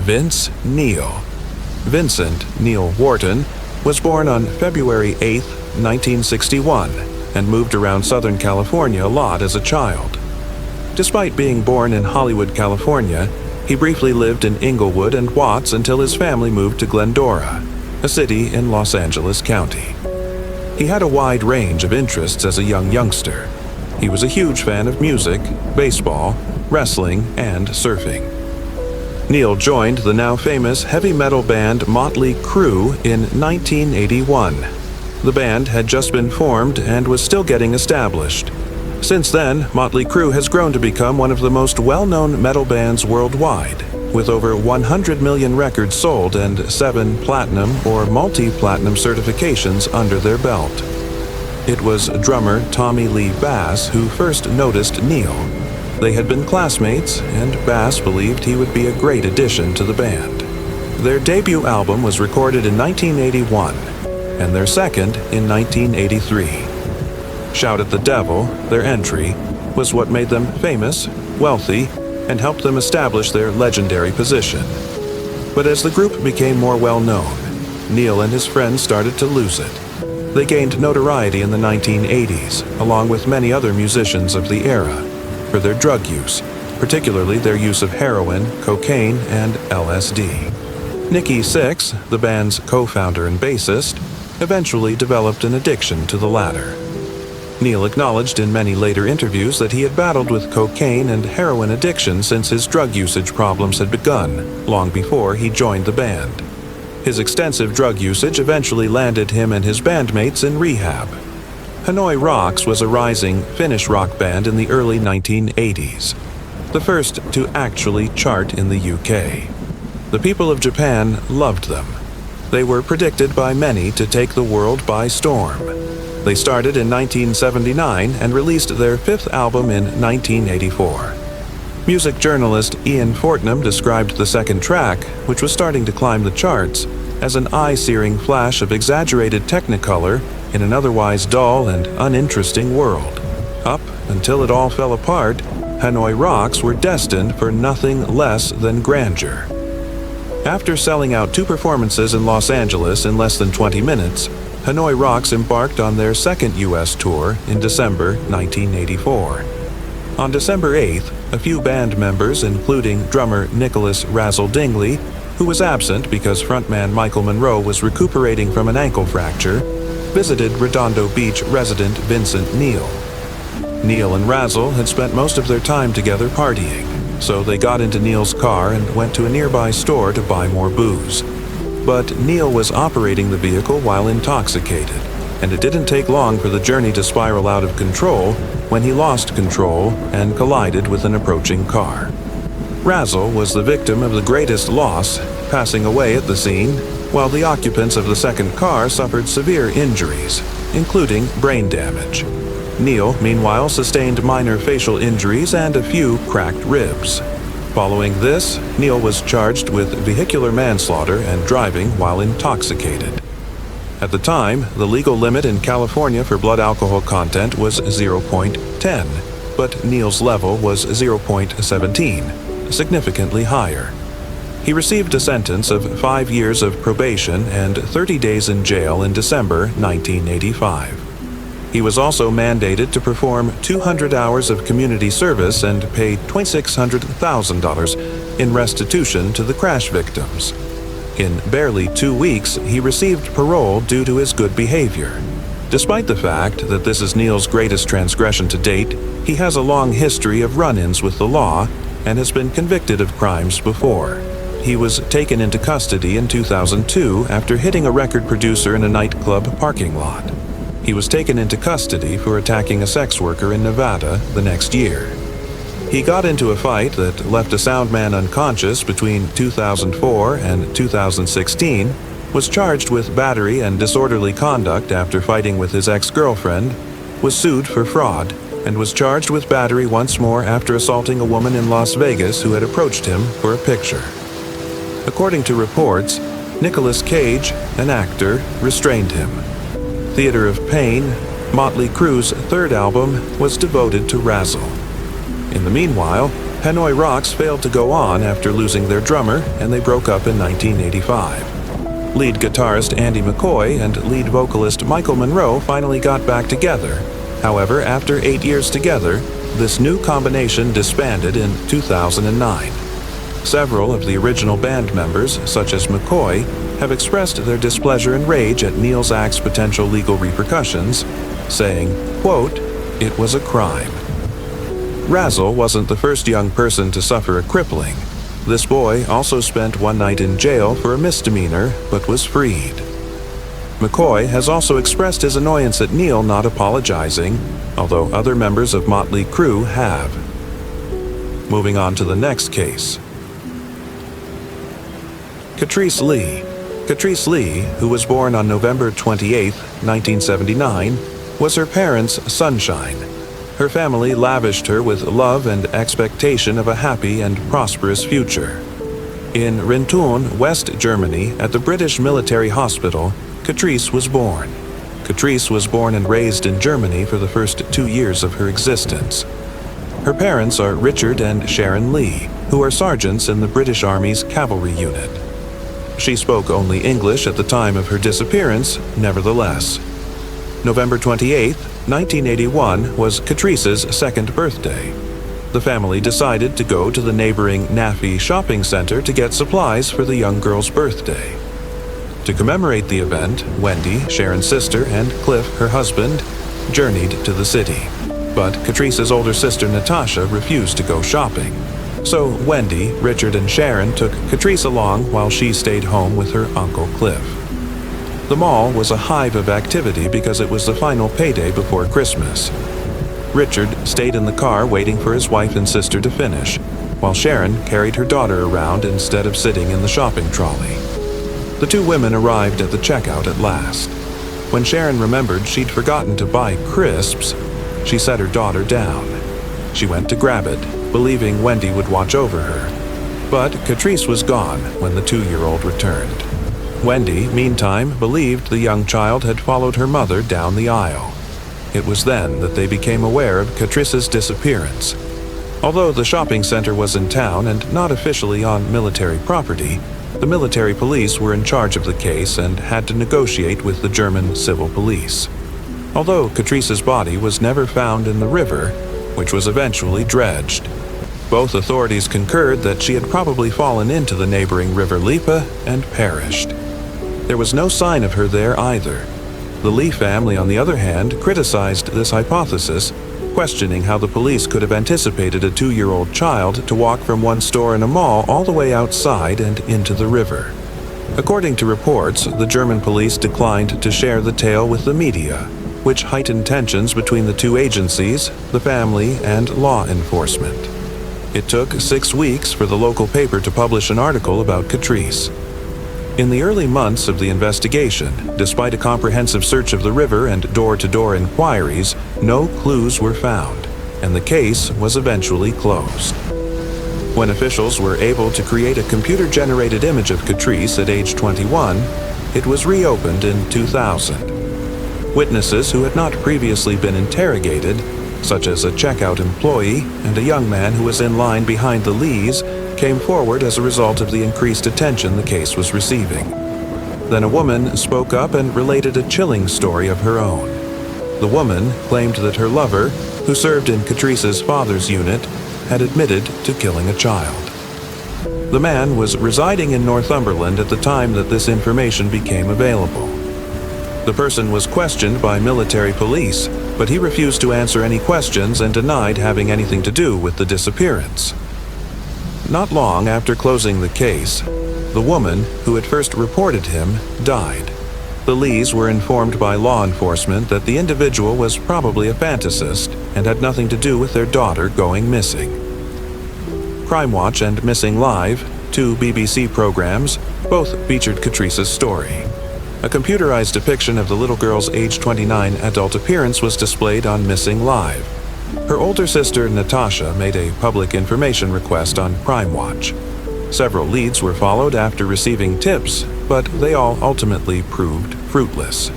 Vince Neil. Vincent Neil Wharton was born on February 8, 1961, and moved around Southern California a lot as a child. Despite being born in Hollywood, California, he briefly lived in Inglewood and Watts until his family moved to Glendora, a city in Los Angeles County. He had a wide range of interests as a youngster. He was a huge fan of music, baseball, wrestling, and surfing. Neil joined the now famous heavy metal band Motley Crue in 1981. The band had just been formed and was still getting established. Since then, Motley Crue has grown to become one of the most well-known metal bands worldwide, with over 100 million records sold and 7 platinum or multi-platinum certifications under their belt. It was drummer Tommy Lee Bass who first noticed Neil. They had been classmates, and Bass believed he would be a great addition to the band. Their debut album was recorded in 1981, and their second in 1983. Shout at the Devil, their entry, was what made them famous, wealthy, and helped them establish their legendary position. But as the group became more well-known, Neil and his friends started to lose it. They gained notoriety in the 1980s, along with many other musicians of the era, for their drug use, particularly their use of heroin, cocaine, and LSD. Nikki Sixx, the band's co-founder and bassist, eventually developed an addiction to the latter. Neil acknowledged in many later interviews that he had battled with cocaine and heroin addiction since his drug usage problems had begun, long before he joined the band. His extensive drug usage eventually landed him and his bandmates in rehab. Hanoi Rocks was a rising Finnish rock band in the early 1980s, the first to actually chart in the UK. The people of Japan loved them. They were predicted by many to take the world by storm. They started in 1979 and released their 5th album in 1984. Music journalist Ian Fortnam described the second track, which was starting to climb the charts, as an eye-searing flash of exaggerated technicolor in an otherwise dull and uninteresting world. Up until it all fell apart, Hanoi Rocks were destined for nothing less than grandeur. After selling out 2 performances in Los Angeles in less than 20 minutes, Hanoi Rocks embarked on their second U.S. tour in December 1984. On December 8th, a few band members, including drummer Nicholas Razzle Dingley, who was absent because frontman Michael Monroe was recuperating from an ankle fracture, visited Redondo Beach resident Vincent Neil. Neil and Razzle had spent most of their time together partying, so they got into Neil's car and went to a nearby store to buy more booze. But Neil was operating the vehicle while intoxicated, and it didn't take long for the journey to spiral out of control when he lost control and collided with an approaching car. Razzle was the victim of the greatest loss, passing away at the scene, while the occupants of the second car suffered severe injuries, including brain damage. Neil, meanwhile, sustained minor facial injuries and a few cracked ribs. Following this, Neil was charged with vehicular manslaughter and driving while intoxicated. At the time, the legal limit in California for blood alcohol content was 0.10, but Neil's level was 0.17, significantly higher. He received a sentence of 5 years of probation and 30 days in jail in December 1985. He was also mandated to perform 200 hours of community service and pay $2,600,000 in restitution to the crash victims. In barely 2 weeks, he received parole due to his good behavior. Despite the fact that this is Neil's greatest transgression to date, he has a long history of run-ins with the law and has been convicted of crimes before. He was taken into custody in 2002 after hitting a record producer in a nightclub parking lot. He was taken into custody for attacking a sex worker in Nevada the next year. He got into a fight that left a sound man unconscious between 2004 and 2016, was charged with battery and disorderly conduct after fighting with his ex-girlfriend, was sued for fraud, and was charged with battery once more after assaulting a woman in Las Vegas who had approached him for a picture. According to reports, Nicolas Cage, an actor, restrained him. Theater of Pain, Motley Crue's 3rd album, was devoted to Razzle. In the meanwhile, Hanoi Rocks failed to go on after losing their drummer, and they broke up in 1985. Lead guitarist Andy McCoy and lead vocalist Michael Monroe finally got back together. However, after 8 years together, this new combination disbanded in 2009. Several of the original band members, such as McCoy, have expressed their displeasure and rage at Neil's act's potential legal repercussions, saying, quote, "It was a crime." Razzle wasn't the first young person to suffer a crippling. This boy also spent one night in jail for a misdemeanor, but was freed. McCoy has also expressed his annoyance at Neil not apologizing, although other members of Motley Crue have. Moving on to the next case. Catrice Lee. Catrice Lee, who was born on November 28, 1979, was her parents' sunshine. Her family lavished her with love and expectation of a happy and prosperous future. In Rinteln, West Germany, at the British Military Hospital, Catrice was born. Catrice was born and raised in Germany for the first 2 years of her existence. Her parents are Richard and Sharon Lee, who are sergeants in the British Army's cavalry unit. She spoke only English at the time of her disappearance, nevertheless. November 28, 1981 was Catrice's second birthday. The family decided to go to the neighboring Naffy shopping center to get supplies for the young girl's birthday. To commemorate the event, Wendy, Sharon's sister, and Cliff, her husband, journeyed to the city. But Catrice's older sister Natasha refused to go shopping. So Wendy, Richard, and Sharon took Catrice along while she stayed home with her uncle Cliff. The mall was a hive of activity because it was the final payday before Christmas. Richard stayed in the car waiting for his wife and sister to finish, while Sharon carried her daughter around instead of sitting in the shopping trolley. The two women arrived at the checkout at last. When Sharon remembered she'd forgotten to buy crisps, she set her daughter down. She went to grab it, believing Wendy would watch over her. But Catrice was gone when the 2-year-old returned. Wendy, meantime, believed the young child had followed her mother down the aisle. It was then that they became aware of Catrice's disappearance. Although the shopping center was in town and not officially on military property, the military police were in charge of the case and had to negotiate with the German civil police. Although Catrice's body was never found in the river, which was eventually dredged. Both authorities concurred that she had probably fallen into the neighboring River Lippe and perished. There was no sign of her there either. The Lee family, on the other hand, criticized this hypothesis, questioning how the police could have anticipated a 2-year-old child to walk from one store in a mall all the way outside and into the river. According to reports, the German police declined to share the tale with the media, which heightened tensions between the two agencies, the family and law enforcement. It took 6 weeks for the local paper to publish an article about Catrice. In the early months of the investigation, despite a comprehensive search of the river and door-to-door inquiries, no clues were found, and the case was eventually closed. When officials were able to create a computer-generated image of Catrice at age 21, it was reopened in 2000. Witnesses who had not previously been interrogated, such as a checkout employee and a young man who was in line behind the Lees, came forward as a result of the increased attention the case was receiving. Then a woman spoke up and related a chilling story of her own. The woman claimed that her lover, who served in Catrice's father's unit, had admitted to killing a child. The man was residing in Northumberland at the time that this information became available. The person was questioned by military police, but he refused to answer any questions and denied having anything to do with the disappearance. Not long after closing the case, the woman who had first reported him died. The Lees were informed by law enforcement that the individual was probably a fantasist and had nothing to do with their daughter going missing. Crime Watch and Missing Live, 2 BBC programs, both featured Catrice's story. A computerized depiction of the little girl's age 29 adult appearance was displayed on Missing Live. Her older sister, Natasha, made a public information request on Crime Watch. Several leads were followed after receiving tips, but they all ultimately proved fruitless.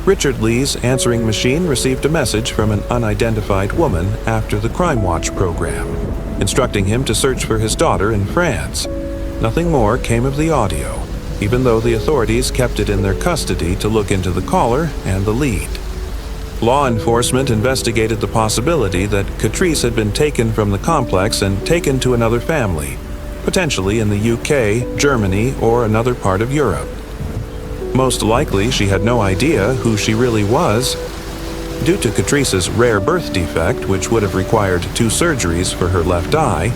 Richard Lee's answering machine received a message from an unidentified woman after the Crime Watch program, instructing him to search for his daughter in France. Nothing more came of the audio, even though the authorities kept it in their custody to look into the caller and the lead. Law enforcement investigated the possibility that Catrice had been taken from the complex and taken to another family, potentially in the UK, Germany, or another part of Europe. Most likely, she had no idea who she really was. Due to Catrice's rare birth defect, which would have required 2 surgeries for her left eye,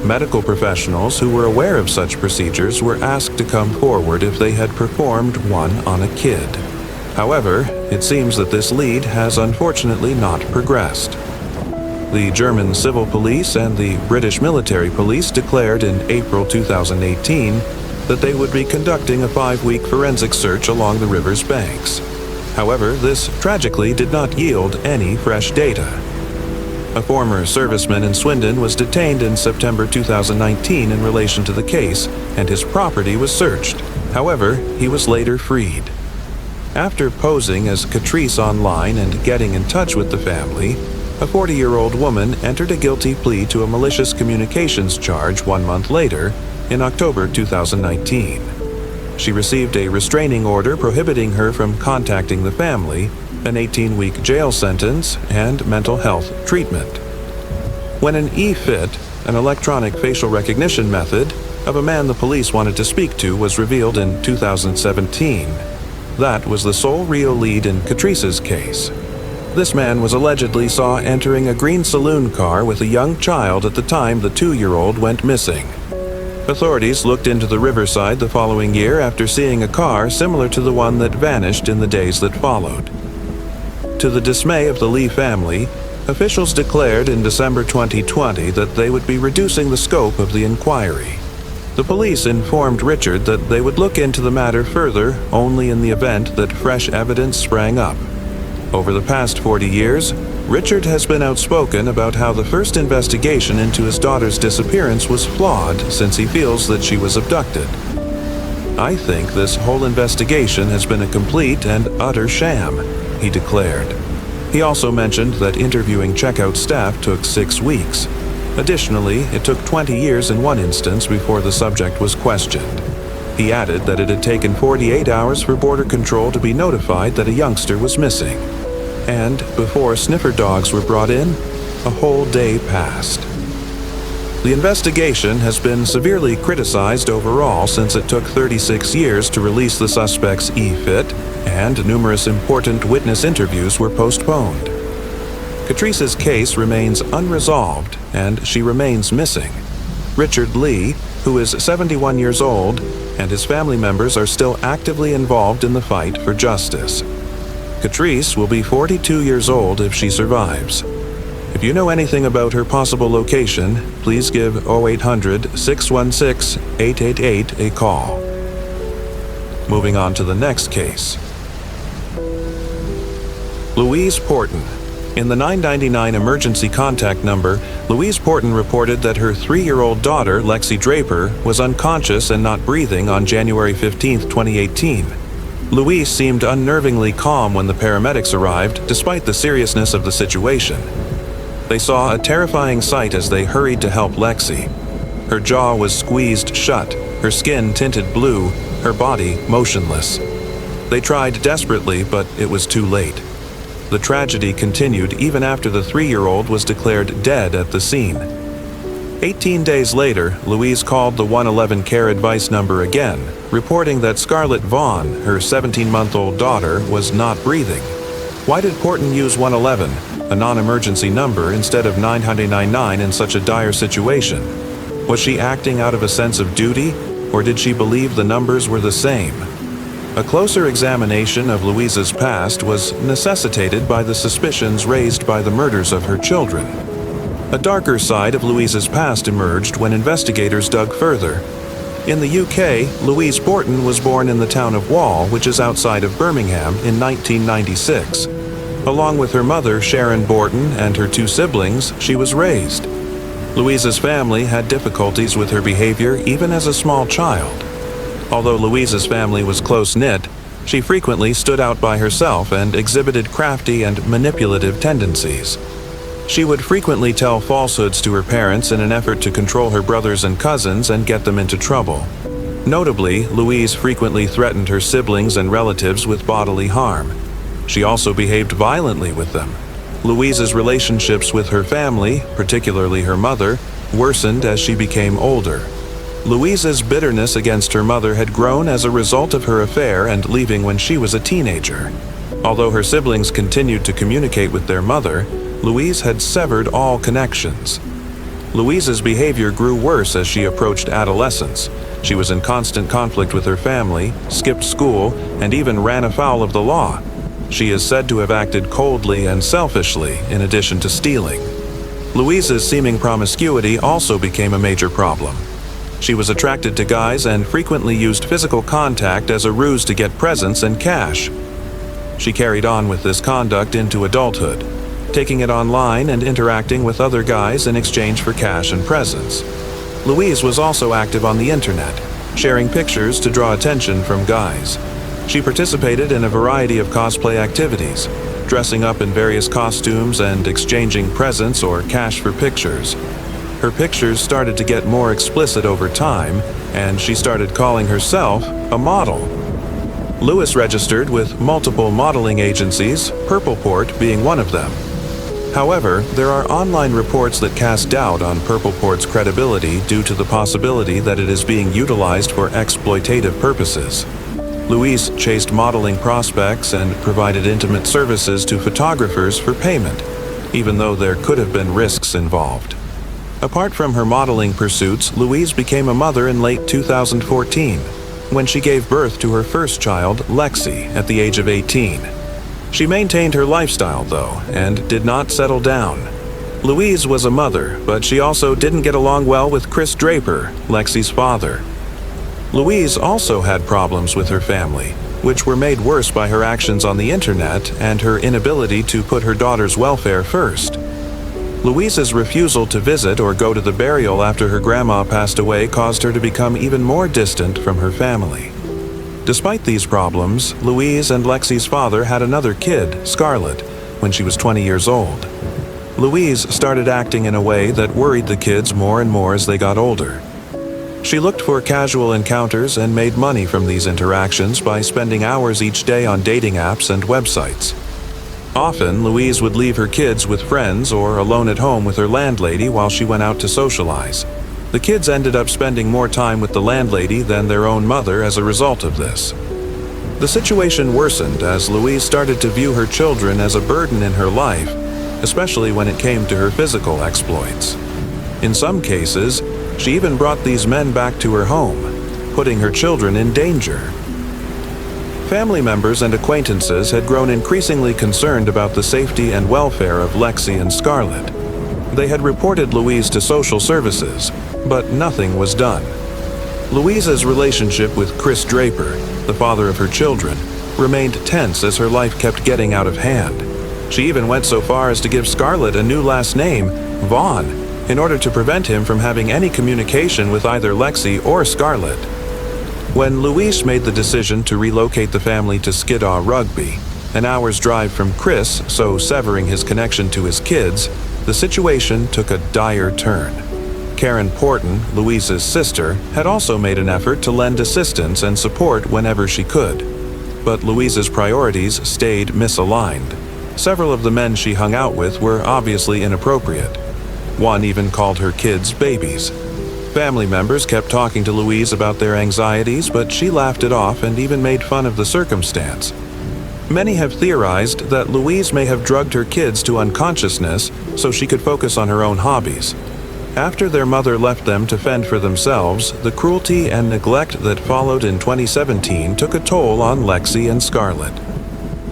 medical professionals who were aware of such procedures were asked to come forward if they had performed one on a kid. However, it seems that this lead has unfortunately not progressed. The German civil police and the British military police declared in April 2018 that they would be conducting a 5-week forensic search along the river's banks. However, this tragically did not yield any fresh data. A former serviceman in Swindon was detained in September 2019 in relation to the case, and his property was searched. However, he was later freed. After posing as Catrice online and getting in touch with the family, a 40-year-old woman entered a guilty plea to a malicious communications charge 1 month later, in October 2019. She received a restraining order prohibiting her from contacting the family, an 18-week jail sentence, and mental health treatment. When an e-fit, an electronic facial recognition method, of a man the police wanted to speak to was revealed in 2017, that was the sole real lead in Catrice's case. This man was allegedly saw entering a green saloon car with a young child at the time the 2-year-old went missing. Authorities looked into the riverside the following year after seeing a car similar to the one that vanished in the days that followed. To the dismay of the Lee family, officials declared in December 2020 that they would be reducing the scope of the inquiry. The police informed Richard that they would look into the matter further only in the event that fresh evidence sprang up. Over the past 40 years, Richard has been outspoken about how the first investigation into his daughter's disappearance was flawed since he feels that she was abducted. "I think this whole investigation has been a complete and utter sham," he declared. He also mentioned that interviewing checkout staff took 6 weeks. Additionally, it took 20 years in one instance before the subject was questioned. He added that it had taken 48 hours for Border Control to be notified that a youngster was missing. And before sniffer dogs were brought in, a whole day passed. The investigation has been severely criticized overall since it took 36 years to release the suspect's e-fit, and numerous important witness interviews were postponed. Catrice's case remains unresolved, and she remains missing. Richard Lee, who is 71 years old, and his family members are still actively involved in the fight for justice. Catrice will be 42 years old if she survives. If you know anything about her possible location, please give 0800-616-888 a call. Moving on to the next case. Louise Porton. In the 999 emergency contact number, Louise Porton reported that her 3-year-old daughter, Lexi Draper, was unconscious and not breathing on January 15, 2018. Louise seemed unnervingly calm when the paramedics arrived, despite the seriousness of the situation. They saw a terrifying sight as they hurried to help Lexi. Her jaw was squeezed shut, her skin tinted blue, her body motionless. They tried desperately, but it was too late. The tragedy continued even after the 3-year-old was declared dead at the scene. 18 days later, Louise called the 111 Care Advice number again, reporting that Scarlett Vaughn, her 17-month-old daughter, was not breathing. Why did Porton use 111, a non-emergency number, instead of 999 in such a dire situation? Was she acting out of a sense of duty, or did she believe the numbers were the same? A closer examination of Louise's past was necessitated by the suspicions raised by the murders of her children. A darker side of Louise's past emerged when investigators dug further. In the UK, Louise Porton was born in the town of Wall, which is outside of Birmingham, in 1996. Along with her mother, Sharon Borton, and her 2 siblings, she was raised. Louise's family had difficulties with her behavior even as a small child. Although Louise's family was close-knit, She frequently stood out by herself and exhibited crafty and manipulative tendencies. She would frequently tell falsehoods to her parents in an effort to control her brothers and cousins and get them into trouble. Notably, Louise frequently threatened her siblings and relatives with bodily harm. She also behaved violently with them. Louise's relationships with her family, particularly her mother, worsened as she became older. Louise's bitterness against her mother had grown as a result of her affair and leaving when she was a teenager. Although her siblings continued to communicate with their mother, Louise had severed all connections. Louise's behavior grew worse as she approached adolescence. She was in constant conflict with her family, skipped school, and even ran afoul of the law. She is said to have acted coldly and selfishly, in addition to stealing. Louise's seeming promiscuity also became a major problem. She was attracted to guys and frequently used physical contact as a ruse to get presents and cash. She carried on with this conduct into adulthood, taking it online and interacting with other guys in exchange for cash and presents. Louise was also active on the internet, sharing pictures to draw attention from guys. She participated in a variety of cosplay activities, dressing up in various costumes and exchanging presents or cash for pictures. Her pictures started to get more explicit over time, and she started calling herself a model. Lewis registered with multiple modeling agencies, Purpleport being one of them. However, there are online reports that cast doubt on Purpleport's credibility due to the possibility that it is being utilized for exploitative purposes. Louise chased modeling prospects and provided intimate services to photographers for payment, even though there could have been risks involved. Apart from her modeling pursuits, Louise became a mother in late 2014, when she gave birth to her first child, Lexi, at the age of 18. She maintained her lifestyle, though, and did not settle down. Louise was a mother, but she also didn't get along well with Chris Draper, Lexi's father. Louise also had problems with her family, which were made worse by her actions on the internet and her inability to put her daughter's welfare first. Louise's refusal to visit or go to the burial after her grandma passed away caused her to become even more distant from her family. Despite these problems, Louise and Lexi's father had another kid, Scarlett, when she was 20 years old. Louise started acting in a way that worried the kids more and more as they got older. She looked for casual encounters and made money from these interactions by spending hours each day on dating apps and websites. Often, Louise would leave her kids with friends or alone at home with her landlady while she went out to socialize. The kids ended up spending more time with the landlady than their own mother as a result of this. The situation worsened as Louise started to view her children as a burden in her life, especially when it came to her physical exploits. In some cases, she even brought these men back to her home, putting her children in danger. Family members and acquaintances had grown increasingly concerned about the safety and welfare of Lexi and Scarlett. They had reported Louise to social services, but nothing was done. Louise's relationship with Chris Draper, the father of her children, remained tense as her life kept getting out of hand. She even went so far as to give Scarlett a new last name, Vaughn, in order to prevent him from having any communication with either Lexi or Scarlett. When Louise made the decision to relocate the family to Skiddaw Rugby, an hour's drive from Chris, so severing his connection to his kids, the situation took a dire turn. Karen Porton, Louise's sister, had also made an effort to lend assistance and support whenever she could. But Louise's priorities stayed misaligned. Several of the men she hung out with were obviously inappropriate. One even called her kids babies. Family members kept talking to Louise about their anxieties, but she laughed it off and even made fun of the circumstance. Many have theorized that Louise may have drugged her kids to unconsciousness so she could focus on her own hobbies. After their mother left them to fend for themselves, the cruelty and neglect that followed in 2017 took a toll on Lexi and Scarlett.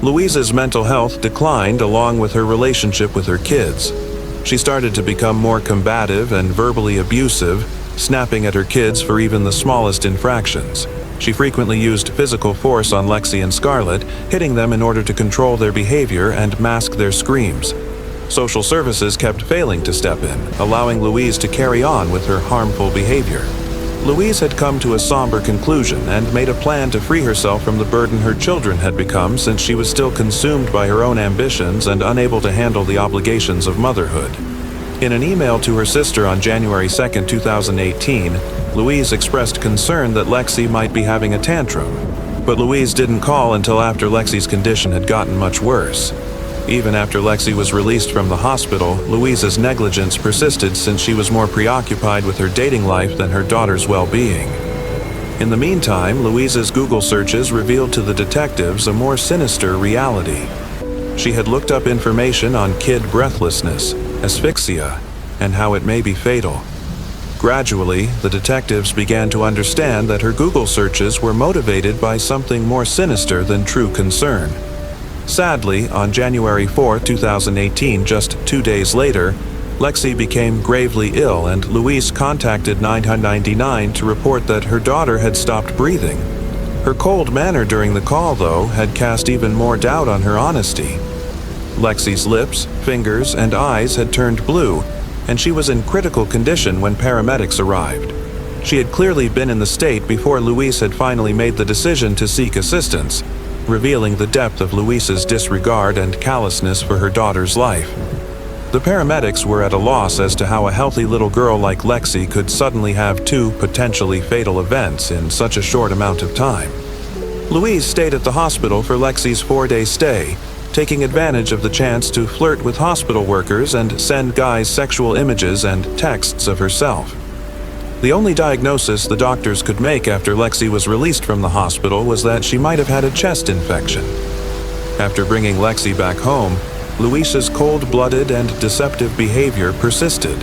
Louise's mental health declined along with her relationship with her kids. She started to become more combative and verbally abusive, snapping at her kids for even the smallest infractions. She frequently used physical force on Lexi and Scarlett, hitting them in order to control their behavior and mask their screams. Social services kept failing to step in, allowing Louise to carry on with her harmful behavior. Louise had come to a somber conclusion and made a plan to free herself from the burden her children had become, since she was still consumed by her own ambitions and unable to handle the obligations of motherhood. In an email to her sister on January 2, 2018, Louise expressed concern that Lexi might be having a tantrum, but Louise didn't call until after Lexi's condition had gotten much worse. Even after Lexi was released from the hospital, Louise's negligence persisted, since she was more preoccupied with her dating life than her daughter's well-being. In the meantime, Louise's Google searches revealed to the detectives a more sinister reality. She had looked up information on kid breathlessness, asphyxia, and how it may be fatal. Gradually, the detectives began to understand that her Google searches were motivated by something more sinister than true concern. Sadly, on January 4, 2018, just 2 days later, Lexi became gravely ill, and Louise contacted 999 to report that her daughter had stopped breathing. Her cold manner during the call, though, had cast even more doubt on her honesty. Lexi's lips, fingers, and eyes had turned blue, and she was in critical condition when paramedics arrived. She had clearly been in the state before Louise had finally made the decision to seek assistance, revealing the depth of Louise's disregard and callousness for her daughter's life. The paramedics were at a loss as to how a healthy little girl like Lexi could suddenly have 2 potentially fatal events in such a short amount of time. Louise stayed at the hospital for Lexi's 4-day stay, taking advantage of the chance to flirt with hospital workers and send guys sexual images and texts of herself. The only diagnosis the doctors could make after Lexi was released from the hospital was that she might have had a chest infection. After bringing Lexi back home, Louise's cold-blooded and deceptive behavior persisted.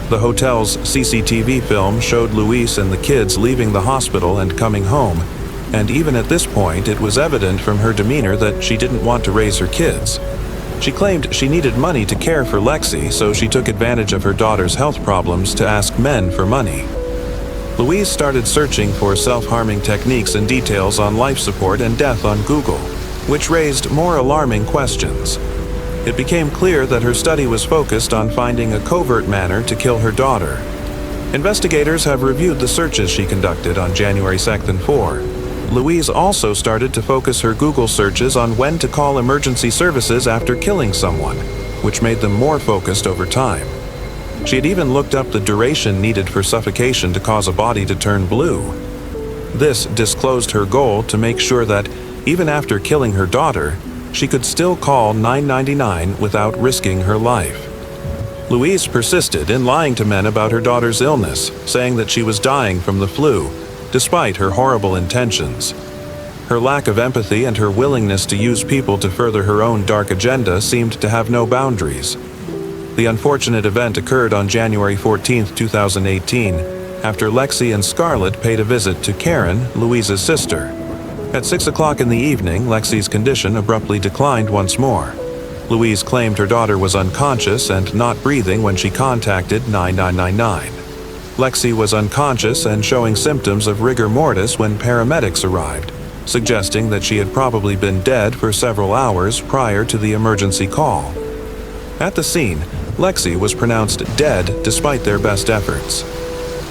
The hotel's CCTV film showed Louise and the kids leaving the hospital and coming home, and even at this point it was evident from her demeanor that she didn't want to raise her kids. She claimed she needed money to care for Lexi, so she took advantage of her daughter's health problems to ask men for money. Louise started searching for self-harming techniques and details on life support and death on Google, which raised more alarming questions. It became clear that her study was focused on finding a covert manner to kill her daughter. Investigators have reviewed the searches she conducted on January 2nd and 4. Louise also started to focus her Google searches on when to call emergency services after killing someone, which made them more focused over time. She had even looked up the duration needed for suffocation to cause a body to turn blue. This disclosed her goal to make sure that, even after killing her daughter, she could still call 999 without risking her life. Louise persisted in lying to men about her daughter's illness, saying that she was dying from the flu, despite her horrible intentions. Her lack of empathy and her willingness to use people to further her own dark agenda seemed to have no boundaries. The unfortunate event occurred on January 14, 2018, after Lexi and Scarlett paid a visit to Karen, Louise's sister. At 6 o'clock in the evening, Lexi's condition abruptly declined once more. Louise claimed her daughter was unconscious and not breathing when she contacted 999. Lexi was unconscious and showing symptoms of rigor mortis when paramedics arrived, suggesting that she had probably been dead for several hours prior to the emergency call. At the scene, Lexi was pronounced dead despite their best efforts.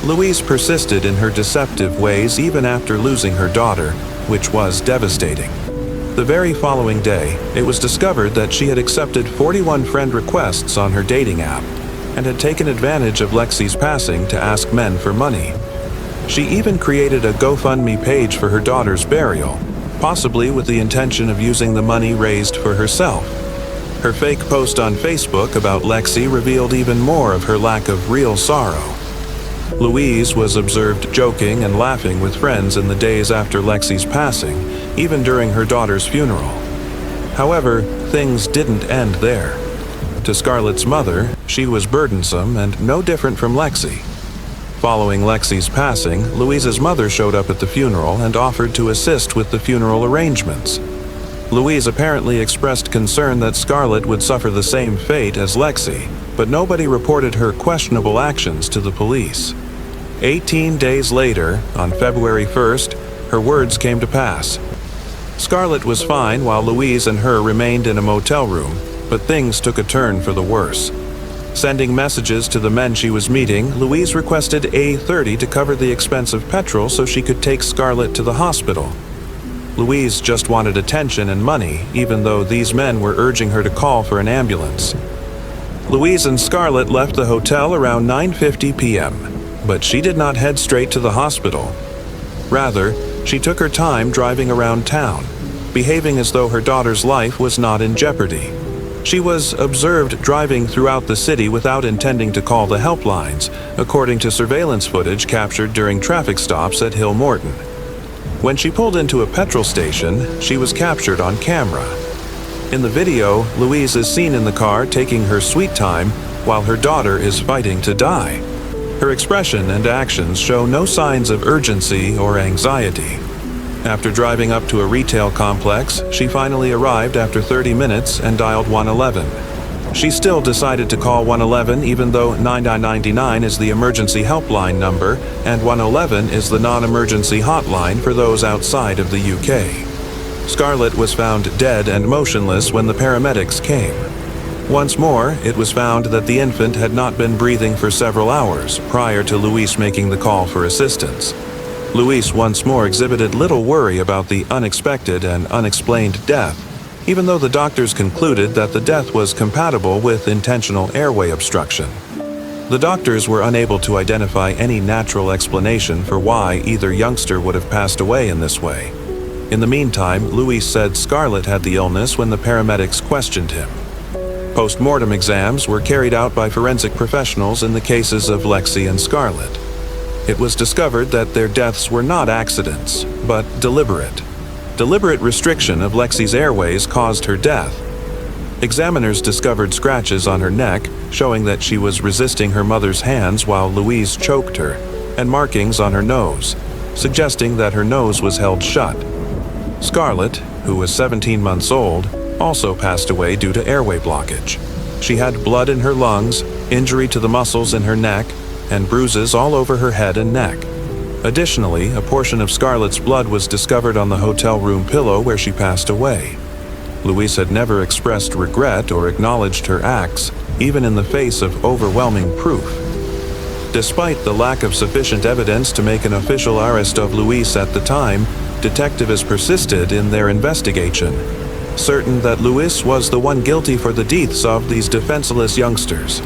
Louise persisted in her deceptive ways even after losing her daughter, which was devastating. The very following day, it was discovered that she had accepted 41 friend requests on her dating app and had taken advantage of Lexi's passing to ask men for money. She even created a GoFundMe page for her daughter's burial, possibly with the intention of using the money raised for herself. Her fake post on Facebook about Lexi revealed even more of her lack of real sorrow. Louise was observed joking and laughing with friends in the days after Lexi's passing, even during her daughter's funeral. However, things didn't end there. To Scarlett's mother, she was burdensome and no different from Lexi. Following Lexi's passing, Louise's mother showed up at the funeral and offered to assist with the funeral arrangements. Louise apparently expressed concern that Scarlett would suffer the same fate as Lexi, but nobody reported her questionable actions to the police. 18 days later, on February 1st, her words came to pass. Scarlett was fine while Louise and her remained in a motel room, but things took a turn for the worse. Sending messages to the men she was meeting, Louise requested A30 to cover the expense of petrol so she could take Scarlett to the hospital. Louise just wanted attention and money, even though these men were urging her to call for an ambulance. Louise and Scarlett left the hotel around 9:50 p.m., but she did not head straight to the hospital. Rather, she took her time driving around town, behaving as though her daughter's life was not in jeopardy. She was observed driving throughout the city without intending to call the helplines, according to surveillance footage captured during traffic stops at Hill Morton. When she pulled into a petrol station, she was captured on camera. In the video, Louise is seen in the car taking her sweet time while her daughter is fighting to die. Her expression and actions show no signs of urgency or anxiety. After driving up to a retail complex, she finally arrived after 30 minutes and dialed 111. She still decided to call 111 even though 9999 is the emergency helpline number and 111 is the non-emergency hotline for those outside of the UK. Scarlett was found dead and motionless when the paramedics came. Once more, it was found that the infant had not been breathing for several hours prior to Louise making the call for assistance. Louise once more exhibited little worry about the unexpected and unexplained death, even though the doctors concluded that the death was compatible with intentional airway obstruction. The doctors were unable to identify any natural explanation for why either youngster would have passed away in this way. In the meantime, Louise said Scarlett had the illness when the paramedics questioned him. Post-mortem exams were carried out by forensic professionals in the cases of Lexi and Scarlett. It was discovered that their deaths were not accidents, but deliberate. Deliberate restriction of Lexi's airways caused her death. Examiners discovered scratches on her neck, showing that she was resisting her mother's hands while Louise choked her, and markings on her nose, suggesting that her nose was held shut. Scarlett, who was 17 months old, also passed away due to airway blockage. She had blood in her lungs, injury to the muscles in her neck, and bruises all over her head and neck. Additionally, a portion of Scarlett's blood was discovered on the hotel room pillow where she passed away. Louise had never expressed regret or acknowledged her acts, even in the face of overwhelming proof. Despite the lack of sufficient evidence to make an official arrest of Louise at the time, detectives persisted in their investigation, certain that Louise was the one guilty for the deaths of these defenseless youngsters.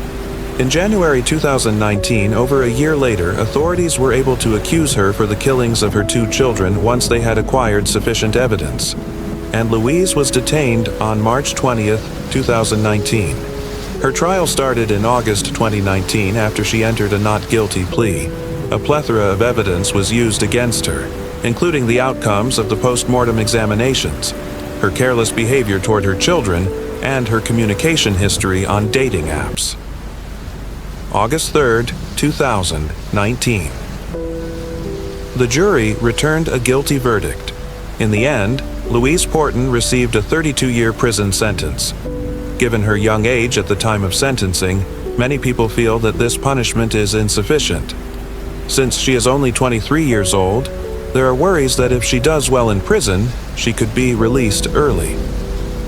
In January 2019, over a year later, authorities were able to accuse her for the killings of her two children once they had acquired sufficient evidence. And Louise was detained on March 20, 2019. Her trial started in August 2019 after she entered a not guilty plea. A plethora of evidence was used against her, including the outcomes of the post-mortem examinations, her careless behavior toward her children, and her communication history on dating apps. August 3, 2019. The jury returned a guilty verdict. In the end, Louise Porton received a 32-year prison sentence. Given her young age at the time of sentencing, many people feel that this punishment is insufficient. Since she is only 23 years old, there are worries that if she does well in prison, she could be released early.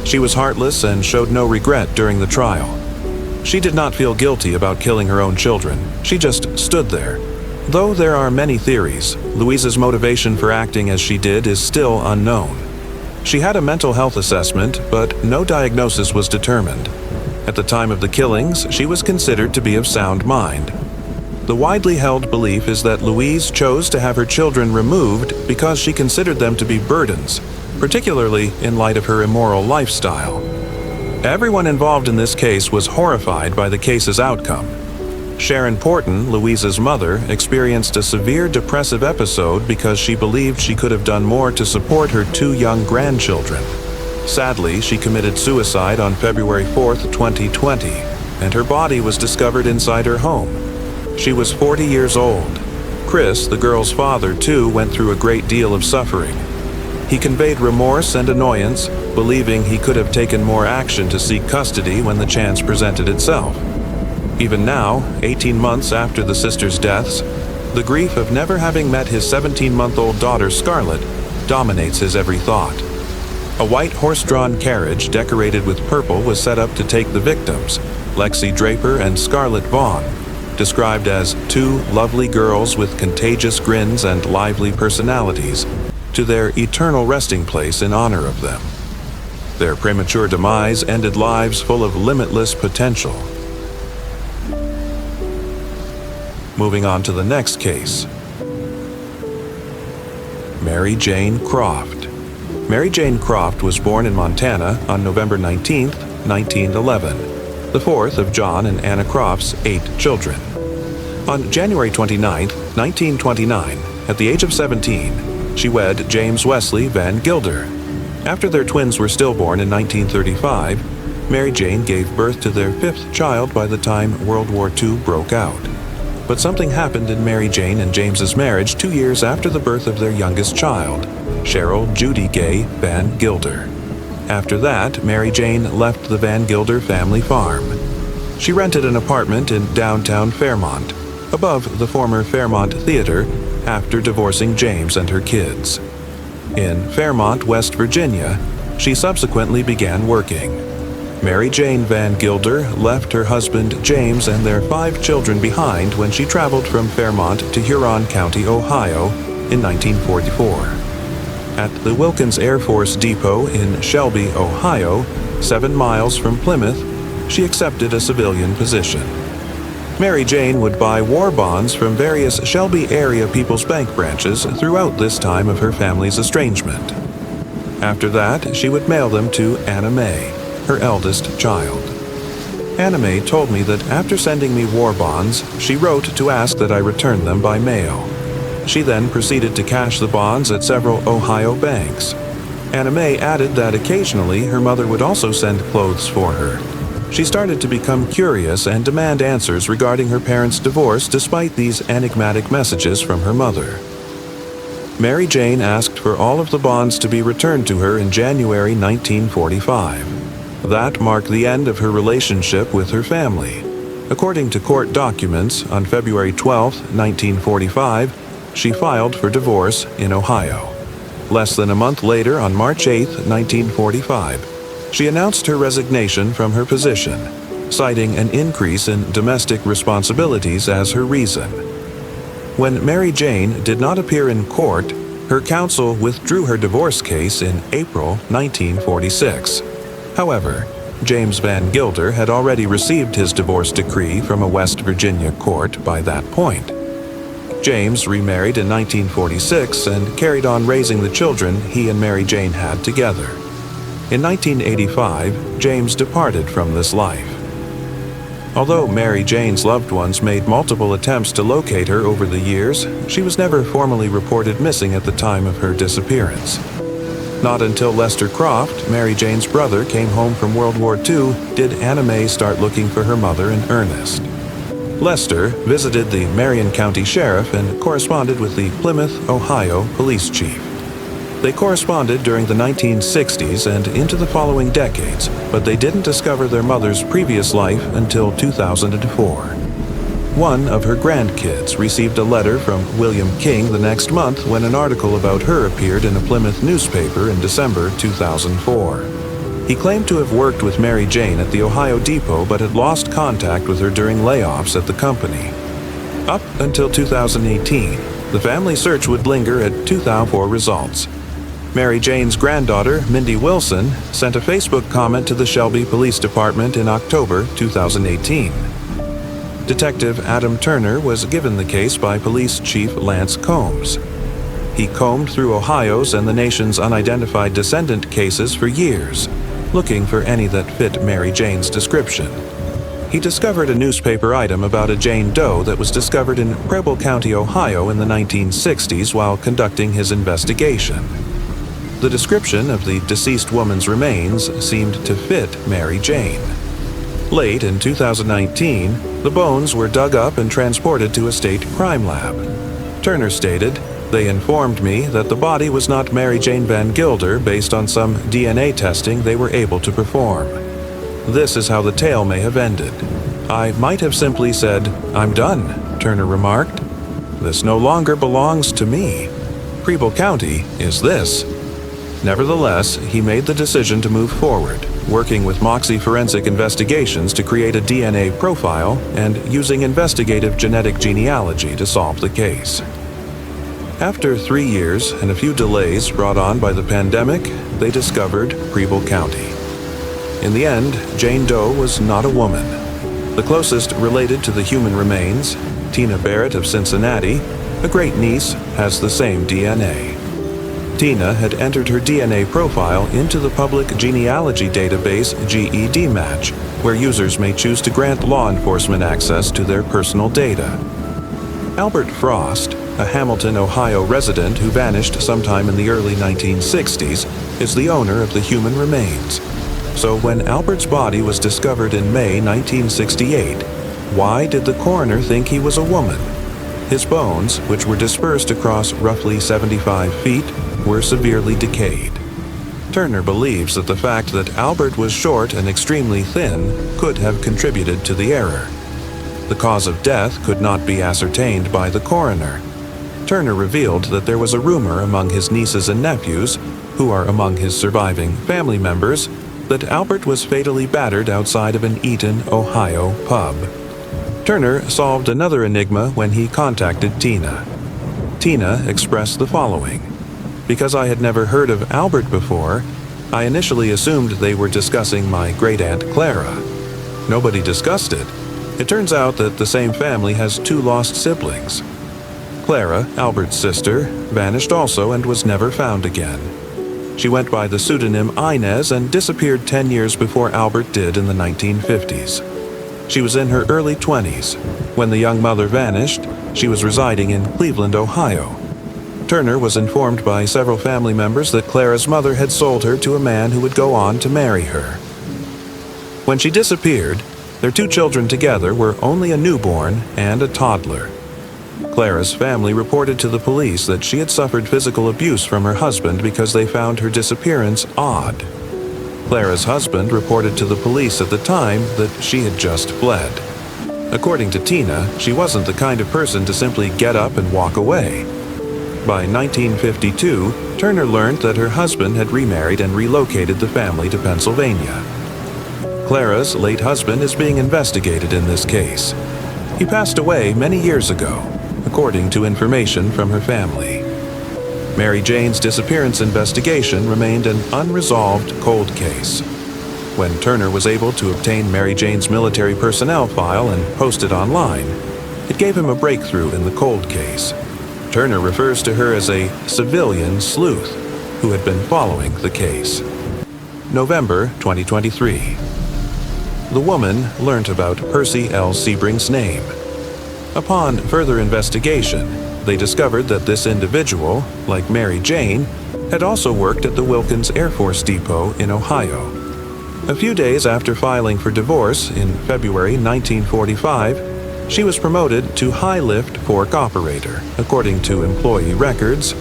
She was heartless and showed no regret during the trial. She did not feel guilty about killing her own children. She just stood there. Though there are many theories, Louise's motivation for acting as she did is still unknown. She had a mental health assessment, but no diagnosis was determined. At the time of the killings, she was considered to be of sound mind. The widely held belief is that Louise chose to have her children removed because she considered them to be burdens, particularly in light of her immoral lifestyle. Everyone involved in this case was horrified by the case's outcome. Sharon Porton, Louise's mother, experienced a severe depressive episode because she believed she could have done more to support her two young grandchildren. Sadly, she committed suicide on February 4, 2020, and her body was discovered inside her home. She was 40 years old. Chris, the girl's father, too, went through a great deal of suffering. He conveyed remorse and annoyance, believing he could have taken more action to seek custody when the chance presented itself. Even now, 18 months after the sisters' deaths, the grief of never having met his 17-month-old daughter Scarlett dominates his every thought. A white horse-drawn carriage decorated with purple was set up to take the victims, Lexi Draper and Scarlett Vaughn, described as two lovely girls with contagious grins and lively personalities, to their eternal resting place in honor of them. Their premature demise ended lives full of limitless potential. Moving on to the next case. Mary Jane Croft. Mary Jane Croft was born in Montana on November 19, 1911, the fourth of John and Anna Croft's 8 children. On January 29, 1929, at the age of 17, she wed James Wesley Van Gilder. After their twins were stillborn in 1935, Mary Jane gave birth to their 5th child by the time World War II broke out. But something happened in Mary Jane and James's marriage 2 years after the birth of their youngest child, Cheryl Judy Gay Van Gilder. After that, Mary Jane left the Van Gilder family farm. She rented an apartment in downtown Fairmont, above the former Fairmont Theater, after divorcing James and her kids. In Fairmont, West Virginia, she subsequently began working. Mary Jane Van Gilder left her husband James and their 5 children behind when she traveled from Fairmont to Huron County, Ohio, in 1944. At the Wilkins Air Force Depot in Shelby, Ohio, 7 miles from Plymouth, she accepted a civilian position. Mary Jane would buy war bonds from various Shelby area People's Bank branches throughout this time of her family's estrangement. After that, she would mail them to Anna Mae, her eldest child. Anna Mae told me that after sending me war bonds, she wrote to ask that I return them by mail. She then proceeded to cash the bonds at several Ohio banks. Anna Mae added that occasionally her mother would also send clothes for her. She started to become curious and demand answers regarding her parents' divorce despite these enigmatic messages from her mother. Mary Jane asked for all of the bonds to be returned to her in January 1945. That marked the end of her relationship with her family. According to court documents, on February 12, 1945, she filed for divorce in Ohio. Less than a month later, on March 8, 1945, she announced her resignation from her position, citing an increase in domestic responsibilities as her reason. When Mary Jane did not appear in court, her counsel withdrew her divorce case in April 1946. However, James Van Gilder had already received his divorce decree from a West Virginia court by that point. James remarried in 1946 and carried on raising the children he and Mary Jane had together. In 1985, James departed from this life. Although Mary Jane's loved ones made multiple attempts to locate her over the years, she was never formally reported missing at the time of her disappearance. Not until Lester Croft, Mary Jane's brother, came home from World War II did Anna Mae start looking for her mother in earnest. Lester visited the Marion County Sheriff and corresponded with the Plymouth, Ohio police chief. They corresponded during the 1960s and into the following decades, but they didn't discover their mother's previous life until 2004. One of her grandkids received a letter from William King the next month when an article about her appeared in a Plymouth newspaper in December 2004. He claimed to have worked with Mary Jane at the Ohio Depot but had lost contact with her during layoffs at the company. Up until 2018, the family search would linger at 2004 results. Mary Jane's granddaughter, Mindy Wilson, sent a Facebook comment to the Shelby Police Department in October 2018. Detective Adam Turner was given the case by Police Chief Lance Combs. He combed through Ohio's and the nation's unidentified descendant cases for years, looking for any that fit Mary Jane's description. He discovered a newspaper item about a Jane Doe that was discovered in Preble County, Ohio in the 1960s while conducting his investigation. The description of the deceased woman's remains seemed to fit Mary Jane. Late in 2019, the bones were dug up and transported to a state crime lab. Turner stated, "They informed me that the body was not Mary Jane Van Gilder based on some DNA testing they were able to perform. This is how the tale may have ended. I might have simply said, 'I'm done,'" Turner remarked. "This no longer belongs to me. Preble County is this." Nevertheless, he made the decision to move forward, working with Moxie Forensic Investigations to create a DNA profile and using investigative genetic genealogy to solve the case. After 3 years and a few delays brought on by the pandemic, they discovered Preble County. In the end, Jane Doe was not a woman. The closest related to the human remains, Tina Barrett of Cincinnati, a great niece, has the same DNA. Tina had entered her DNA profile into the public genealogy database GEDmatch, where users may choose to grant law enforcement access to their personal data. Albert Frost, a Hamilton, Ohio resident who vanished sometime in the early 1960s, is the owner of the human remains. So when Albert's body was discovered in May 1968, why did the coroner think he was a woman? His bones, which were dispersed across roughly 75 feet, were severely decayed. Turner believes that the fact that Albert was short and extremely thin could have contributed to the error. The cause of death could not be ascertained by the coroner. Turner revealed that there was a rumor among his nieces and nephews, who are among his surviving family members, that Albert was fatally battered outside of an Eaton, Ohio pub. Turner solved another enigma when he contacted Tina. Tina expressed the following: "Because I had never heard of Albert before, I initially assumed they were discussing my great-aunt Clara. Nobody discussed it. It turns out that the same family has 2 lost siblings. Clara, Albert's sister, vanished also and was never found again. She went by the pseudonym Inez and disappeared 10 years before Albert did in the 1950s. She was in her early 20s. When the young mother vanished, she was residing in Cleveland, Ohio. Turner was informed by several family members that Clara's mother had sold her to a man who would go on to marry her. When she disappeared, their 2 children together were only a newborn and a toddler. Clara's family reported to the police that she had suffered physical abuse from her husband because they found her disappearance odd. Clara's husband reported to the police at the time that she had just fled. According to Tina, she wasn't the kind of person to simply get up and walk away. By 1952, Turner learned that her husband had remarried and relocated the family to Pennsylvania. Clara's late husband is being investigated in this case. He passed away many years ago, according to information from her family. Mary Jane's disappearance investigation remained an unresolved cold case. When Turner was able to obtain Mary Jane's military personnel file and post it online, it gave him a breakthrough in the cold case. Turner refers to her as a civilian sleuth who had been following the case. November 2023. The woman learned about Percy L. Sebring's name. Upon further investigation, they discovered that this individual, like Mary Jane, had also worked at the Wilkins Air Force Depot in Ohio. A few days after filing for divorce in February 1945, she was promoted to high-lift fork operator. According to employee records,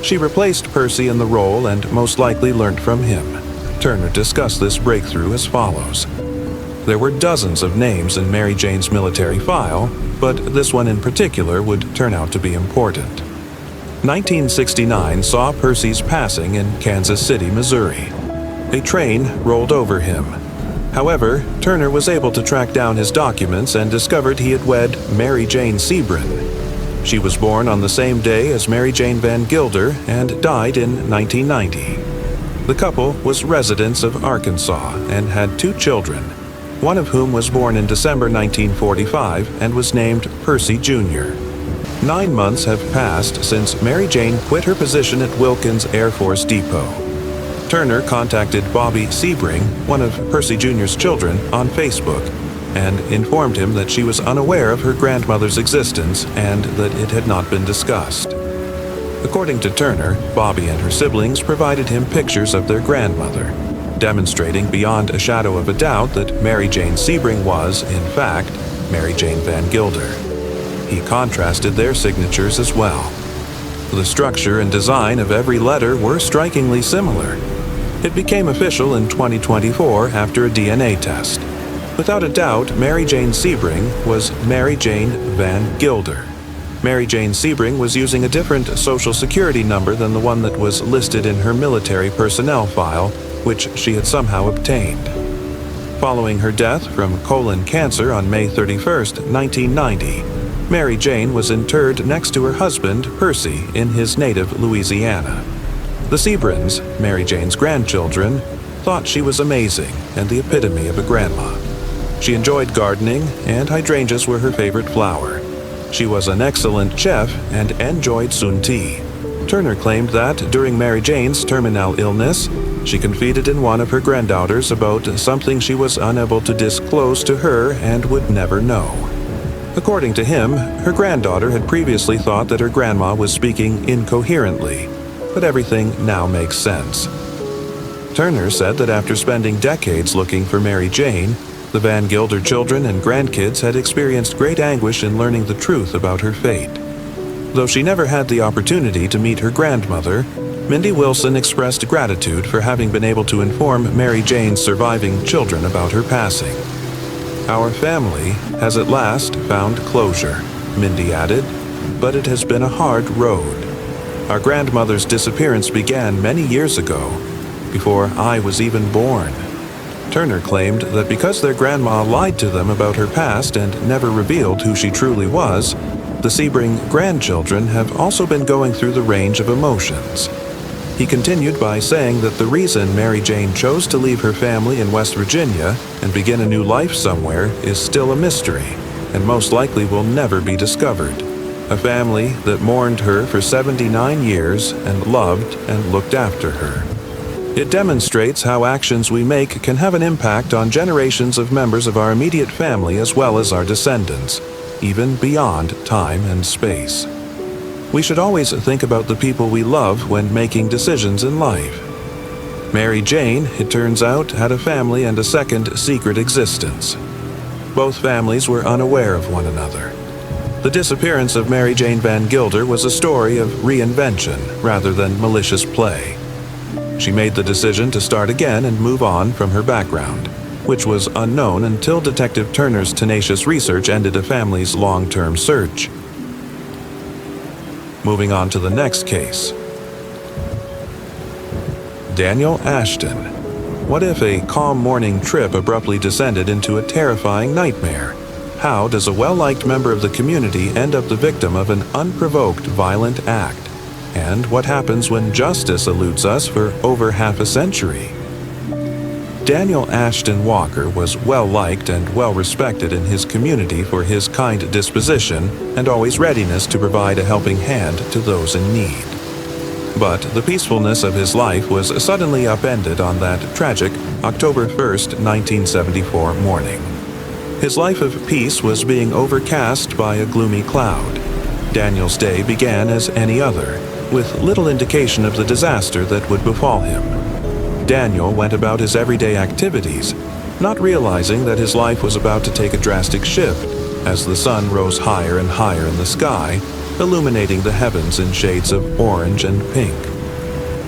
she replaced Percy in the role and most likely learned from him. Turner discussed this breakthrough as follows. There were dozens of names in Mary Jane's military file, but this one in particular would turn out to be important. 1969 saw Percy's passing in Kansas City, Missouri. A train rolled over him. However, Turner was able to track down his documents and discovered he had wed Mary Jane Sebring. She was born on the same day as Mary Jane Van Gilder and died in 1990. The couple was residents of Arkansas and had 2 children, one of whom was born in December 1945 and was named Percy Jr. 9 months have passed since Mary Jane quit her position at Wilkins Air Force Depot. Turner contacted Bobby Sebring, one of Percy Jr.'s children, on Facebook and informed him that she was unaware of her grandmother's existence and that it had not been discussed. According to Turner, Bobby and her siblings provided him pictures of their grandmother, demonstrating beyond a shadow of a doubt that Mary Jane Sebring was, in fact, Mary Jane Van Gilder. He contrasted their signatures as well. The structure and design of every letter were strikingly similar. It became official in 2024 after a DNA test. Without a doubt, Mary Jane Sebring was Mary Jane Van Gilder. Mary Jane Sebring was using a different social security number than the one that was listed in her military personnel file, which she had somehow obtained. Following her death from colon cancer on May 31, 1990, Mary Jane was interred next to her husband, Percy, in his native Louisiana. The Sebrans, Mary Jane's grandchildren, thought she was amazing and the epitome of a grandma. She enjoyed gardening, and hydrangeas were her favorite flower. She was an excellent chef and enjoyed sun tea. Turner claimed that during Mary Jane's terminal illness, she confided in one of her granddaughters about something she was unable to disclose to her and would never know. According to him, her granddaughter had previously thought that her grandma was speaking incoherently, but everything now makes sense. Turner said that after spending decades looking for Mary Jane, the Van Gilder children and grandkids had experienced great anguish in learning the truth about her fate. Though she never had the opportunity to meet her grandmother, Mindy Wilson expressed gratitude for having been able to inform Mary Jane's surviving children about her passing. "Our family has at last found closure," Mindy added, "but it has been a hard road. Our grandmother's disappearance began many years ago, before I was even born." Turner claimed that because their grandma lied to them about her past and never revealed who she truly was, the Sebring grandchildren have also been going through the range of emotions. He continued by saying that the reason Mary Jane chose to leave her family in West Virginia and begin a new life somewhere is still a mystery, and most likely will never be discovered. A family that mourned her for 79 years and loved and looked after her. It demonstrates how actions we make can have an impact on generations of members of our immediate family as well as our descendants, even beyond time and space. We should always think about the people we love when making decisions in life. Mary Jane, it turns out, had a family and a second secret existence. Both families were unaware of one another. The disappearance of Mary Jane Van Gilder was a story of reinvention rather than malicious play. She made the decision to start again and move on from her background, which was unknown until Detective Turner's tenacious research ended a family's long-term search. Moving on to the next case. Daniel Ashton. What if a calm morning trip abruptly descended into a terrifying nightmare? How does a well-liked member of the community end up the victim of an unprovoked violent act? And what happens when justice eludes us for over half a century? Daniel Ashton Walker was well-liked and well-respected in his community for his kind disposition and always readiness to provide a helping hand to those in need. But the peacefulness of his life was suddenly upended on that tragic October 1st, 1974 morning. His life of peace was being overcast by a gloomy cloud. Daniel's day began as any other, with little indication of the disaster that would befall him. Daniel went about his everyday activities, not realizing that his life was about to take a drastic shift as the sun rose higher and higher in the sky, illuminating the heavens in shades of orange and pink.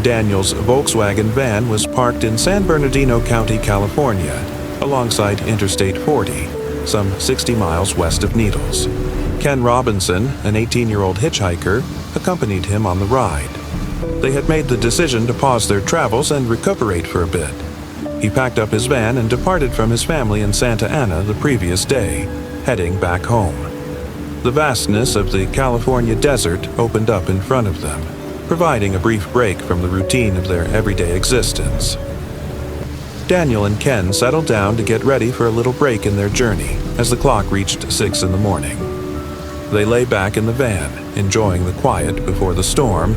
Daniel's Volkswagen van was parked in San Bernardino County, California, alongside Interstate 40, some 60 miles west of Needles. Ken Robinson, an 18-year-old hitchhiker, accompanied him on the ride. They had made the decision to pause their travels and recuperate for a bit. He packed up his van and departed from his family in Santa Ana the previous day, heading back home. The vastness of the California desert opened up in front of them, providing a brief break from the routine of their everyday existence. Daniel and Ken settled down to get ready for a little break in their journey as the clock reached 6 in the morning. They lay back in the van, enjoying the quiet before the storm,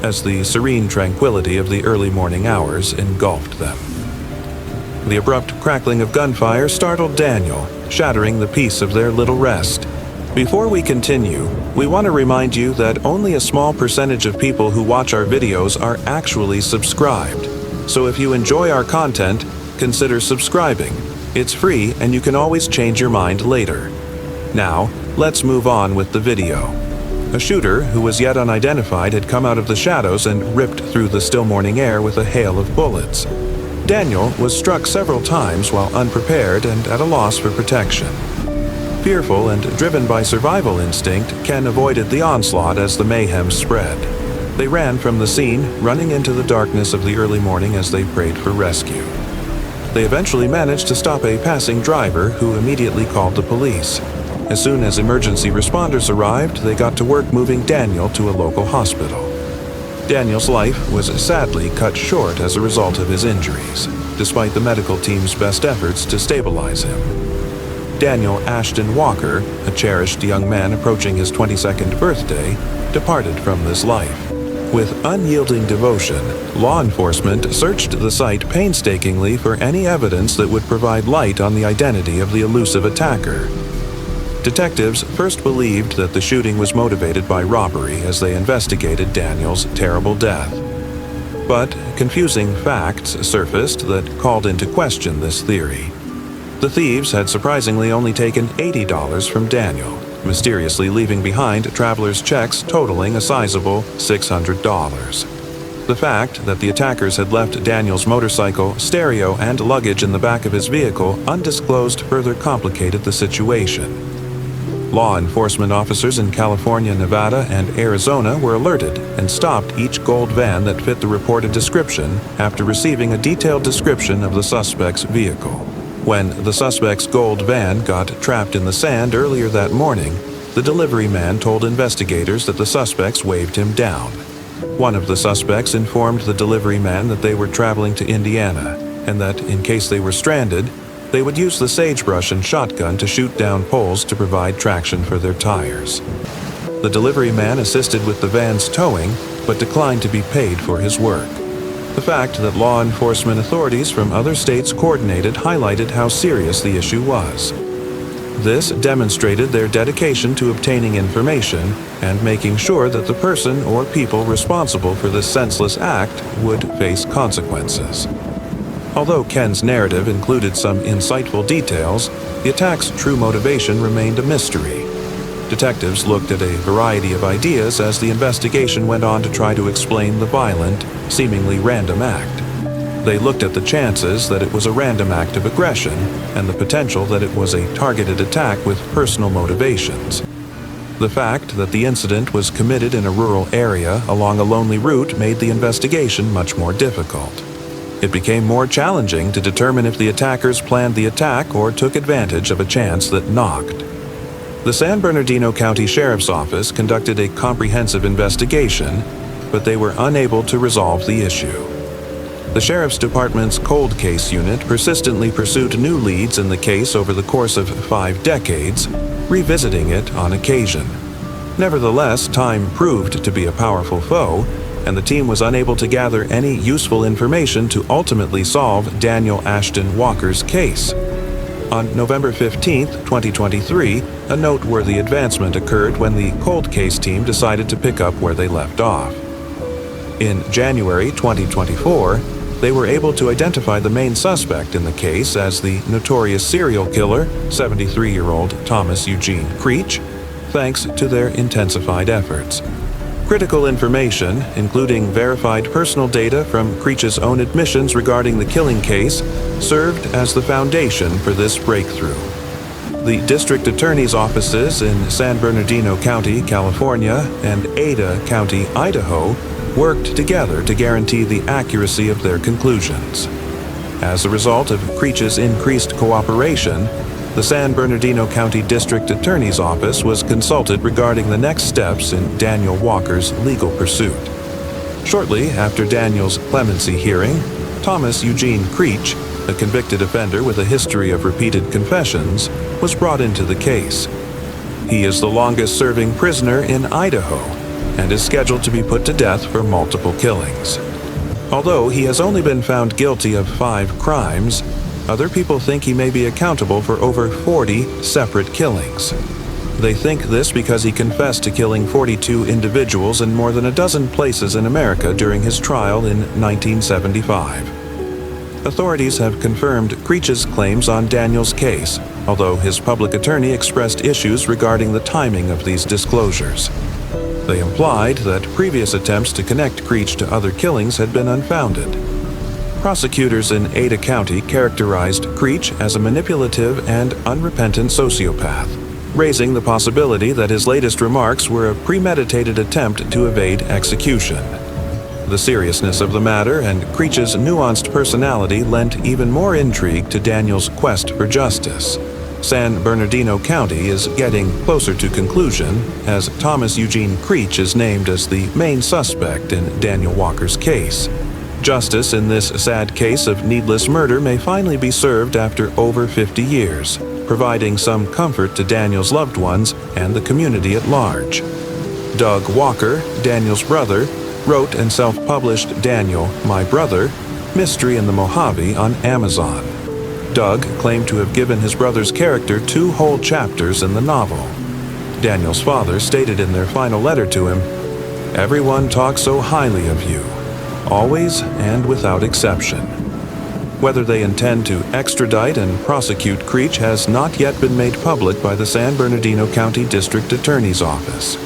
as the serene tranquility of the early morning hours engulfed them. The abrupt crackling of gunfire startled Daniel, shattering the peace of their little rest. Before we continue, we want to remind you that only a small percentage of people who watch our videos are actually subscribed. So if you enjoy our content, consider subscribing. It's free and you can always change your mind later. Now, let's move on with the video. A shooter who was yet unidentified had come out of the shadows and ripped through the still morning air with a hail of bullets. Daniel was struck several times while unprepared and at a loss for protection. Fearful and driven by survival instinct, Ken avoided the onslaught as the mayhem spread. They ran from the scene, running into the darkness of the early morning as they prayed for rescue. They eventually managed to stop a passing driver who immediately called the police. As soon as emergency responders arrived, they got to work moving Daniel to a local hospital. Daniel's life was sadly cut short as a result of his injuries, despite the medical team's best efforts to stabilize him. Daniel Ashton Walker, a cherished young man approaching his 22nd birthday, departed from this life. With unyielding devotion, law enforcement searched the site painstakingly for any evidence that would provide light on the identity of the elusive attacker. Detectives first believed that the shooting was motivated by robbery as they investigated Daniel's terrible death. But confusing facts surfaced that called into question this theory. The thieves had surprisingly only taken $80 from Daniel, mysteriously leaving behind travelers' checks totaling a sizable $600. The fact that the attackers had left Daniel's motorcycle, stereo, and luggage in the back of his vehicle undisclosed further complicated the situation. Law enforcement officers in California, Nevada, and Arizona were alerted and stopped each gold van that fit the reported description after receiving a detailed description of the suspect's vehicle. When the suspect's gold van got trapped in the sand earlier that morning, the delivery man told investigators that the suspects waved him down. One of the suspects informed the delivery man that they were traveling to Indiana, and that in case they were stranded, they would use the sagebrush and shotgun to shoot down poles to provide traction for their tires. The delivery man assisted with the van's towing, but declined to be paid for his work. The fact that law enforcement authorities from other states coordinated highlighted how serious the issue was. This demonstrated their dedication to obtaining information and making sure that the person or people responsible for this senseless act would face consequences. Although Ken's narrative included some insightful details, the attack's true motivation remained a mystery. Detectives looked at a variety of ideas as the investigation went on to try to explain the violent, seemingly random act. They looked at the chances that it was a random act of aggression and the potential that it was a targeted attack with personal motivations. The fact that the incident was committed in a rural area along a lonely route made the investigation much more difficult. It became more challenging to determine if the attackers planned the attack or took advantage of a chance that knocked. The San Bernardino County Sheriff's Office conducted a comprehensive investigation, but they were unable to resolve the issue. The Sheriff's Department's cold case unit persistently pursued new leads in the case over the course of 5 decades, revisiting it on occasion. Nevertheless, time proved to be a powerful foe, and the team was unable to gather any useful information to ultimately solve Daniel Ashton Walker's case. On November 15, 2023, a noteworthy advancement occurred when the cold case team decided to pick up where they left off. In January 2024, they were able to identify the main suspect in the case as the notorious serial killer, 73-year-old Thomas Eugene Creech, thanks to their intensified efforts. Critical information, including verified personal data from Creech's own admissions regarding the killing case, served as the foundation for this breakthrough. The district attorney's offices in San Bernardino County, California, and Ada County, Idaho, worked together to guarantee the accuracy of their conclusions. As a result of Creech's increased cooperation, the San Bernardino County District Attorney's Office was consulted regarding the next steps in Daniel Walker's legal pursuit. Shortly after Daniel's clemency hearing, Thomas Eugene Creech, a convicted offender with a history of repeated confessions, was brought into the case. He is the longest-serving prisoner in Idaho and is scheduled to be put to death for multiple killings. Although he has only been found guilty of 5 crimes, other people think he may be accountable for over 40 separate killings. They think this because he confessed to killing 42 individuals in more than a dozen places in America during his trial in 1975. Authorities have confirmed Creech's claims on Daniel's case, although his public attorney expressed issues regarding the timing of these disclosures. They implied that previous attempts to connect Creech to other killings had been unfounded. Prosecutors in Ada County characterized Creech as a manipulative and unrepentant sociopath. raising the possibility that his latest remarks were a premeditated attempt to evade execution. The seriousness of the matter and Creech's nuanced personality lent even more intrigue to Daniel's quest for justice. San Bernardino County is getting closer to conclusion as Thomas Eugene Creech is named as the main suspect in Daniel Walker's case. Justice in this sad case of needless murder may finally be served after over 50 years, providing some comfort to Daniel's loved ones and the community at large. Doug Walker, Daniel's brother, wrote and self-published Daniel, My Brother, Mystery in the Mojave on Amazon. Doug claimed to have given his brother's character 2 whole chapters in the novel. Daniel's father stated in their final letter to him, "Everyone talks so highly of you, always and without exception." Whether they intend to extradite and prosecute Creech has not yet been made public by the San Bernardino County District Attorney's Office.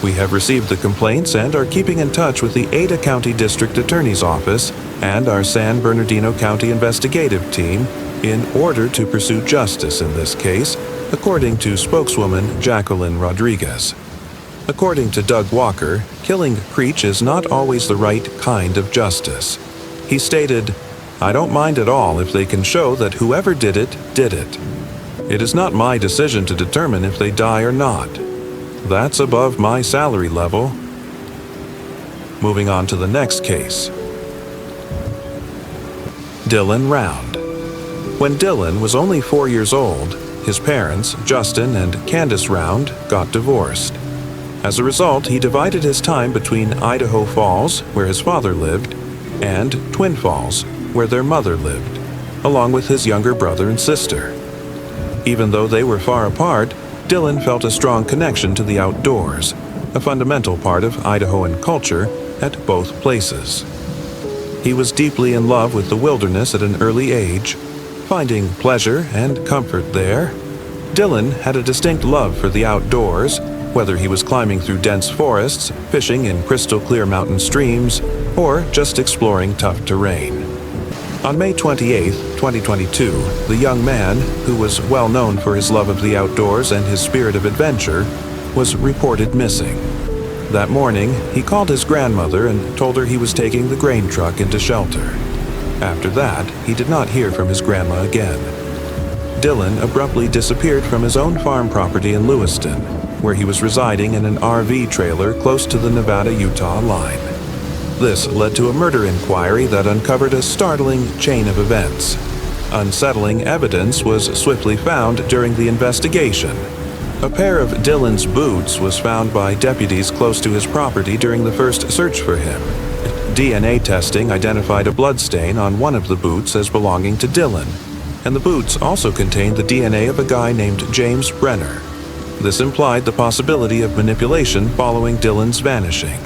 We have received the complaints and are keeping in touch with the Ada County District Attorney's Office and our San Bernardino County investigative team in order to pursue justice in this case, according to spokeswoman Jacqueline Rodriguez. According to Doug Walker, killing Creech is not always the right kind of justice. He stated, "I don't mind at all if they can show that whoever did it, did it. It is not my decision to determine if they die or not. That's above my salary level." Moving on to the next case. Dylan Round. When Dylan was only 4 years old, his parents, Justin and Candace Round, got divorced. As a result, he divided his time between Idaho Falls, where his father lived, and Twin Falls, where their mother lived, along with his younger brother and sister. Even though they were far apart, Dylan felt a strong connection to the outdoors, a fundamental part of Idahoan culture at both places. He was deeply in love with the wilderness at an early age, finding pleasure and comfort there. Dylan had a distinct love for the outdoors, whether he was climbing through dense forests, fishing in crystal-clear mountain streams, or just exploring tough terrain. On May 28, 2022, the young man, who was well known for his love of the outdoors and his spirit of adventure, was reported missing. That morning, he called his grandmother and told her he was taking the grain truck into shelter. After that, he did not hear from his grandma again. Dylan abruptly disappeared from his own farm property in Lewiston, where he was residing in an RV trailer close to the Nevada-Utah line. This led to a murder inquiry that uncovered a startling chain of events. Unsettling evidence was swiftly found during the investigation. A pair of Dylan's boots was found by deputies close to his property during the first search for him. DNA testing identified a bloodstain on one of the boots as belonging to Dylan, and the boots also contained the DNA of a guy named James Brenner. This implied the possibility of manipulation following Dylan's vanishing.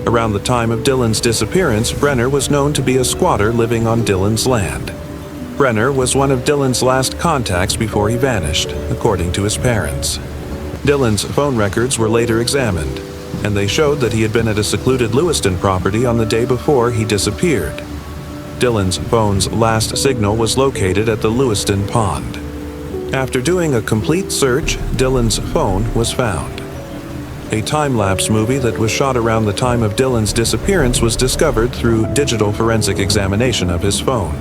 Around the time of Dylan's disappearance, Brenner was known to be a squatter living on Dylan's land. Brenner was one of Dylan's last contacts before he vanished, according to his parents. Dylan's phone records were later examined, and they showed that he had been at a secluded Lewiston property on the day before he disappeared. Dylan's phone's last signal was located at the Lewiston Pond. After doing a complete search, Dylan's phone was found. A time-lapse movie that was shot around the time of Dylan's disappearance was discovered through digital forensic examination of his phone.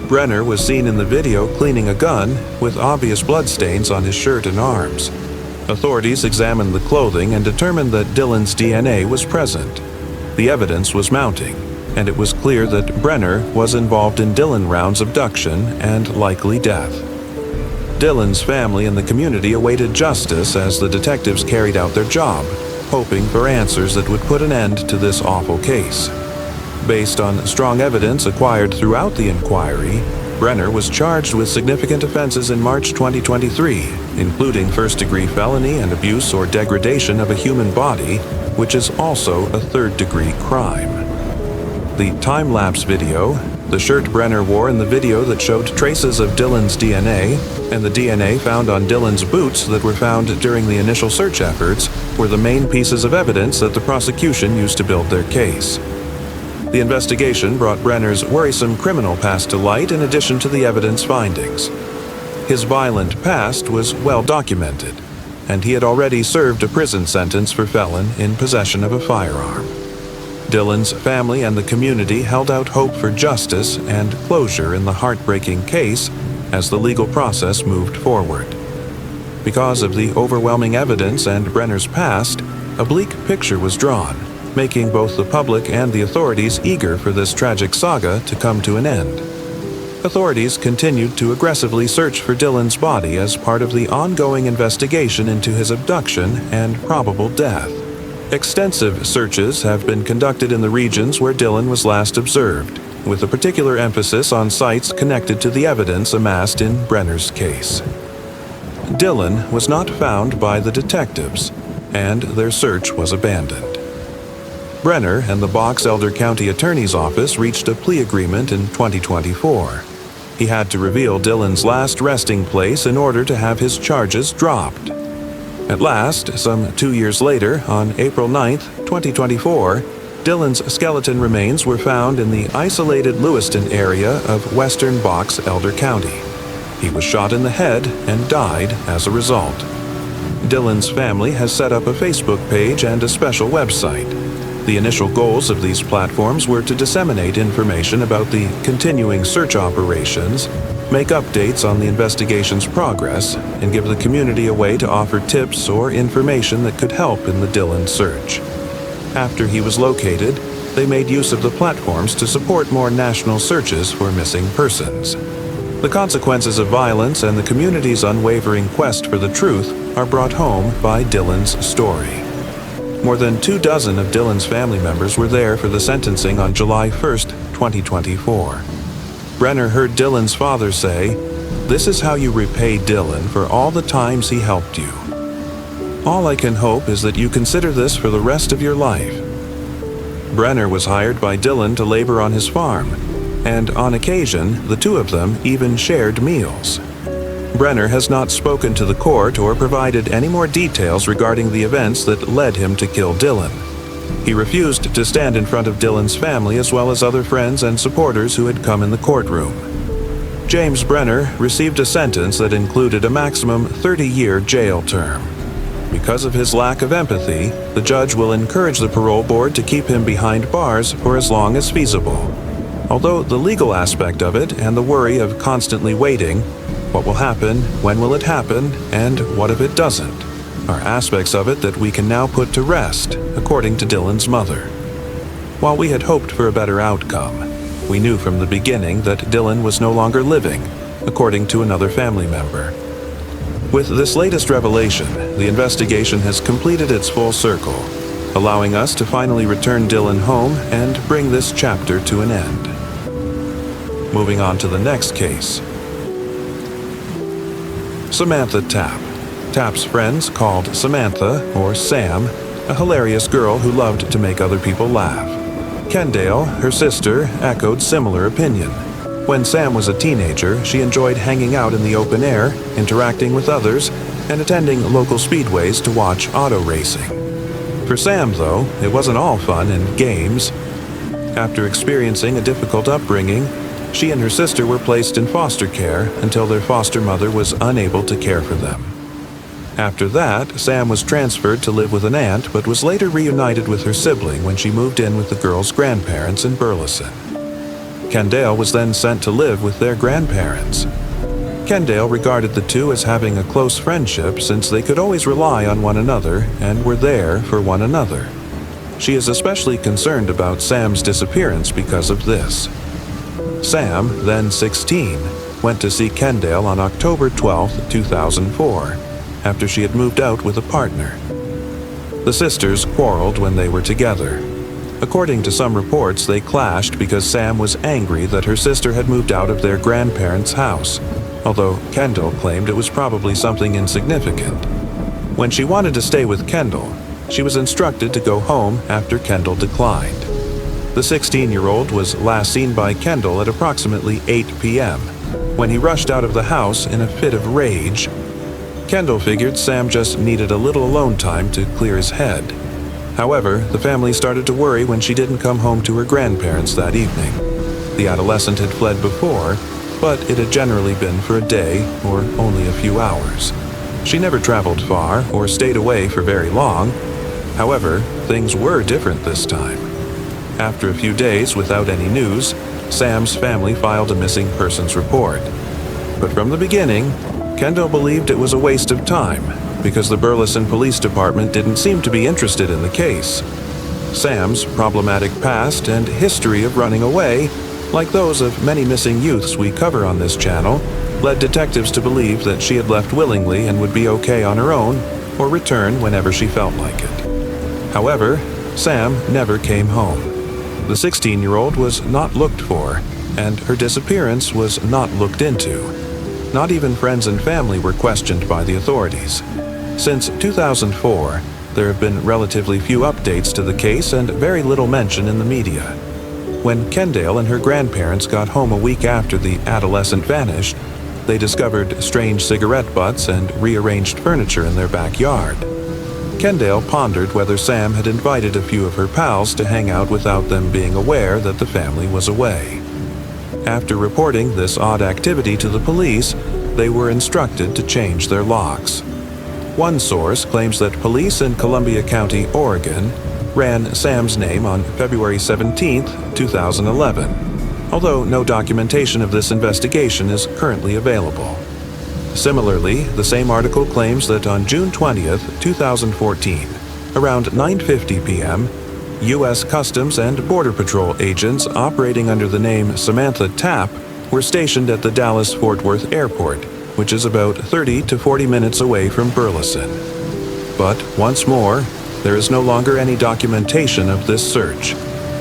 Brenner was seen in the video cleaning a gun with obvious bloodstains on his shirt and arms. Authorities examined the clothing and determined that Dylan's DNA was present. The evidence was mounting, and it was clear that Brenner was involved in Dylan Round's abduction and likely death. Dylan's family and the community awaited justice as the detectives carried out their job, hoping for answers that would put an end to this awful case. Based on strong evidence acquired throughout the inquiry, Brenner was charged with significant offenses in March 2023, including first-degree felony and abuse or degradation of a human body, which is also a third-degree crime. The time-lapse video, the shirt Brenner wore in the video that showed traces of Dylan's DNA, and the DNA found on Dylan's boots that were found during the initial search efforts were the main pieces of evidence that the prosecution used to build their case. The investigation brought Brenner's worrisome criminal past to light in addition to the evidence findings. His violent past was well documented, and he had already served a prison sentence for felon in possession of a firearm. Dylan's family and the community held out hope for justice and closure in the heartbreaking case as the legal process moved forward. Because of the overwhelming evidence and Brenner's past, a bleak picture was drawn, making both the public and the authorities eager for this tragic saga to come to an end. Authorities continued to aggressively search for Dylan's body as part of the ongoing investigation into his abduction and probable death. Extensive searches have been conducted in the regions where Dylan was last observed, with a particular emphasis on sites connected to the evidence amassed in Brenner's case. Dylan was not found by the detectives, and their search was abandoned. Brenner and the Box Elder County Attorney's Office reached a plea agreement in 2024. He had to reveal Dylan's last resting place in order to have his charges dropped. At last, some 2 years later, on April 9, 2024, Dylan's skeleton remains were found in the isolated Lewiston area of western Box Elder County. He was shot in the head and died as a result. Dylan's family has set up a Facebook page and a special website. The initial goals of these platforms were to disseminate information about the continuing search operations, make updates on the investigation's progress, and give the community a way to offer tips or information that could help in the Dylan search. After he was located, they made use of the platforms to support more national searches for missing persons. The consequences of violence and the community's unwavering quest for the truth are brought home by Dylan's story. More than 24 of Dylan's family members were there for the sentencing on July 1, 2024. Brenner heard Dylan's father say, "This is how you repay Dylan for all the times he helped you. All I can hope is that you consider this for the rest of your life." Brenner was hired by Dylan to labor on his farm, and on occasion, the two of them even shared meals. Brenner has not spoken to the court or provided any more details regarding the events that led him to kill Dylan. He refused to stand in front of Dylan's family as well as other friends and supporters who had come in the courtroom. James Brenner received a sentence that included a maximum 30-year jail term. Because of his lack of empathy, the judge will encourage the parole board to keep him behind bars for as long as feasible. Although the legal aspect of it and the worry of constantly waiting, what will happen, when will it happen, and what if it doesn't, are aspects of it that we can now put to rest, according to Dylan's mother. While we had hoped for a better outcome, we knew from the beginning that Dylan was no longer living, according to another family member. With this latest revelation, the investigation has completed its full circle, allowing us to finally return Dylan home and bring this chapter to an end. Moving on to the next case. Samantha Tapp. Tapp's friends called Samantha, or Sam, a hilarious girl who loved to make other people laugh. Kendale, her sister, echoed similar opinion. When Sam was a teenager, she enjoyed hanging out in the open air, interacting with others, and attending local speedways to watch auto racing. For Sam, though, it wasn't all fun and games. After experiencing a difficult upbringing, she and her sister were placed in foster care until their foster mother was unable to care for them. After that, Sam was transferred to live with an aunt but was later reunited with her sibling when she moved in with the girl's grandparents in Burleson. Kendale was then sent to live with their grandparents. Kendale regarded the two as having a close friendship since they could always rely on one another and were there for one another. She is especially concerned about Sam's disappearance because of this. Sam, then 16, went to see Kendale on October 12, 2004, after she had moved out with a partner. The sisters quarreled when they were together. According to some reports, they clashed because Sam was angry that her sister had moved out of their grandparents' house, although Kendall claimed it was probably something insignificant. When she wanted to stay with Kendall, she was instructed to go home after Kendall declined. The 16-year-old was last seen by Kendall at approximately 8 p.m., when he rushed out of the house in a fit of rage. Kendall figured Sam just needed a little alone time to clear his head. However, the family started to worry when she didn't come home to her grandparents that evening. The adolescent had fled before, but it had generally been for a day or only a few hours. She never traveled far or stayed away for very long. However, things were different this time. After a few days without any news, Sam's family filed a missing persons report. But from the beginning, Kendall believed it was a waste of time because the Burleson Police Department didn't seem to be interested in the case. Sam's problematic past and history of running away, like those of many missing youths we cover on this channel, led detectives to believe that she had left willingly and would be okay on her own or return whenever she felt like it. However, Sam never came home. The 16-year-old was not looked for, and her disappearance was not looked into. Not even friends and family were questioned by the authorities. Since 2004, there have been relatively few updates to the case and very little mention in the media. When Kendall and her grandparents got home a week after the adolescent vanished, they discovered strange cigarette butts and rearranged furniture in their backyard. Kendall pondered whether Sam had invited a few of her pals to hang out without them being aware that the family was away. After reporting this odd activity to the police, they were instructed to change their locks. One source claims that police in Columbia County, Oregon, ran Sam's name on February 17, 2011, although no documentation of this investigation is currently available. Similarly, the same article claims that on June 20, 2014, around 9:50 p.m., U.S. Customs and Border Patrol agents operating under the name Samantha Tapp were stationed at the Dallas-Fort Worth Airport, which is about 30 to 40 minutes away from Burleson. But once more, there is no longer any documentation of this search.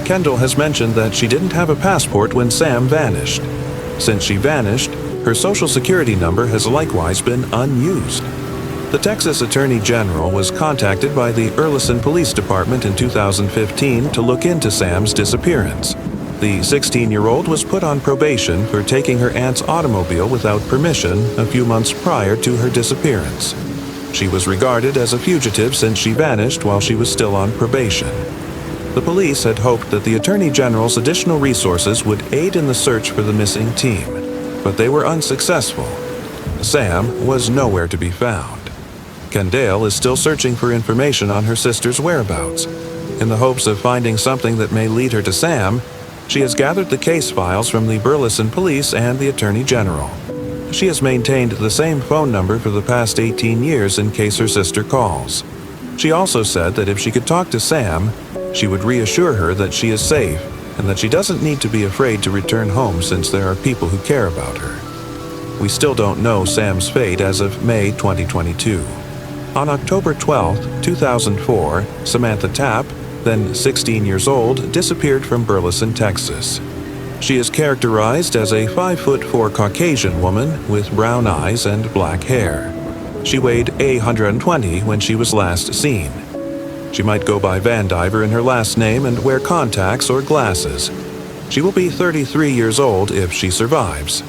Kendall has mentioned that she didn't have a passport when Sam vanished. Since she vanished, her social security number has likewise been unused. The Texas Attorney General was contacted by the Burleson Police Department in 2015 to look into Sam's disappearance. The 16-year-old was put on probation for taking her aunt's automobile without permission a few months prior to her disappearance. She was regarded as a fugitive since she vanished while she was still on probation. The police had hoped that the Attorney General's additional resources would aid in the search for the missing team, but they were unsuccessful. Sam was nowhere to be found. Kendall is still searching for information on her sister's whereabouts. In the hopes of finding something that may lead her to Sam, she has gathered the case files from the Burleson Police and the Attorney General. She has maintained the same phone number for the past 18 years in case her sister calls. She also said that if she could talk to Sam, she would reassure her that she is safe and that she doesn't need to be afraid to return home since there are people who care about her. We still don't know Sam's fate as of May 2022. On October 12, 2004, Samantha Tapp, then 16 years old, disappeared from Burleson, Texas. She is characterized as a 5'4" Caucasian woman with brown eyes and black hair. She weighed 120 when she was last seen. She might go by Van Diver in her last name and wear contacts or glasses. She will be 33 years old if she survives.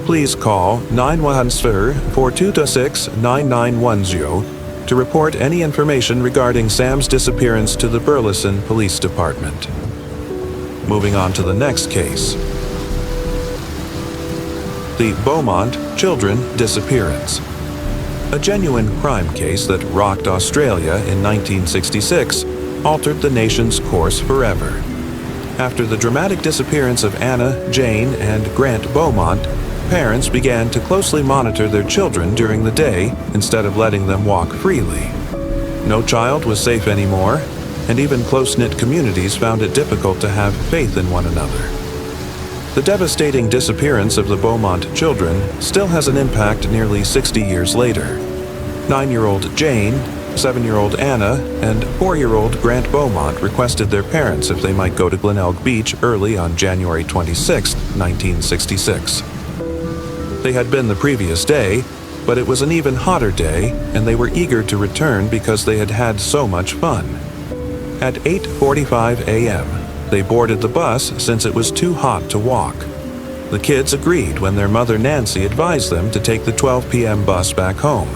Please call 914-426-9910 to report any information regarding Sam's disappearance to the Burleson Police Department. Moving on to the next case. The Beaumont children disappearance. A genuine crime case that rocked Australia in 1966 altered the nation's course forever. After the dramatic disappearance of Anna, Jane, and Grant Beaumont, parents began to closely monitor their children during the day instead of letting them walk freely. No child was safe anymore, and even close-knit communities found it difficult to have faith in one another. The devastating disappearance of the Beaumont children still has an impact nearly 60 years later. 9-year-old Jane, 7-year-old Anna, and 4-year-old Grant Beaumont requested their parents if they might go to Glenelg Beach early on January 26, 1966. They had been the previous day, but it was an even hotter day, and they were eager to return because they had had so much fun. At 8:45 a.m., they boarded the bus since it was too hot to walk. The kids agreed when their mother Nancy advised them to take the 12 p.m. bus back home.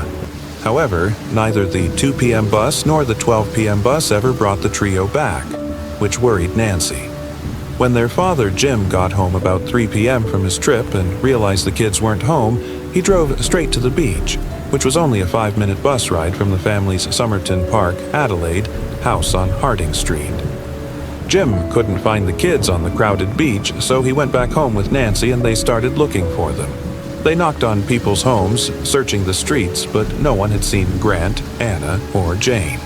However, neither the 2 p.m. bus nor the 12 p.m. bus ever brought the trio back, which worried Nancy. When their father, Jim, got home about 3 p.m. from his trip and realized the kids weren't home, he drove straight to the beach, which was only a 5-minute bus ride from the family's Somerton Park, Adelaide, house on Harding Street. Jim couldn't find the kids on the crowded beach, so he went back home with Nancy and they started looking for them. They knocked on people's homes, searching the streets, but no one had seen Grant, Anna, or Jane.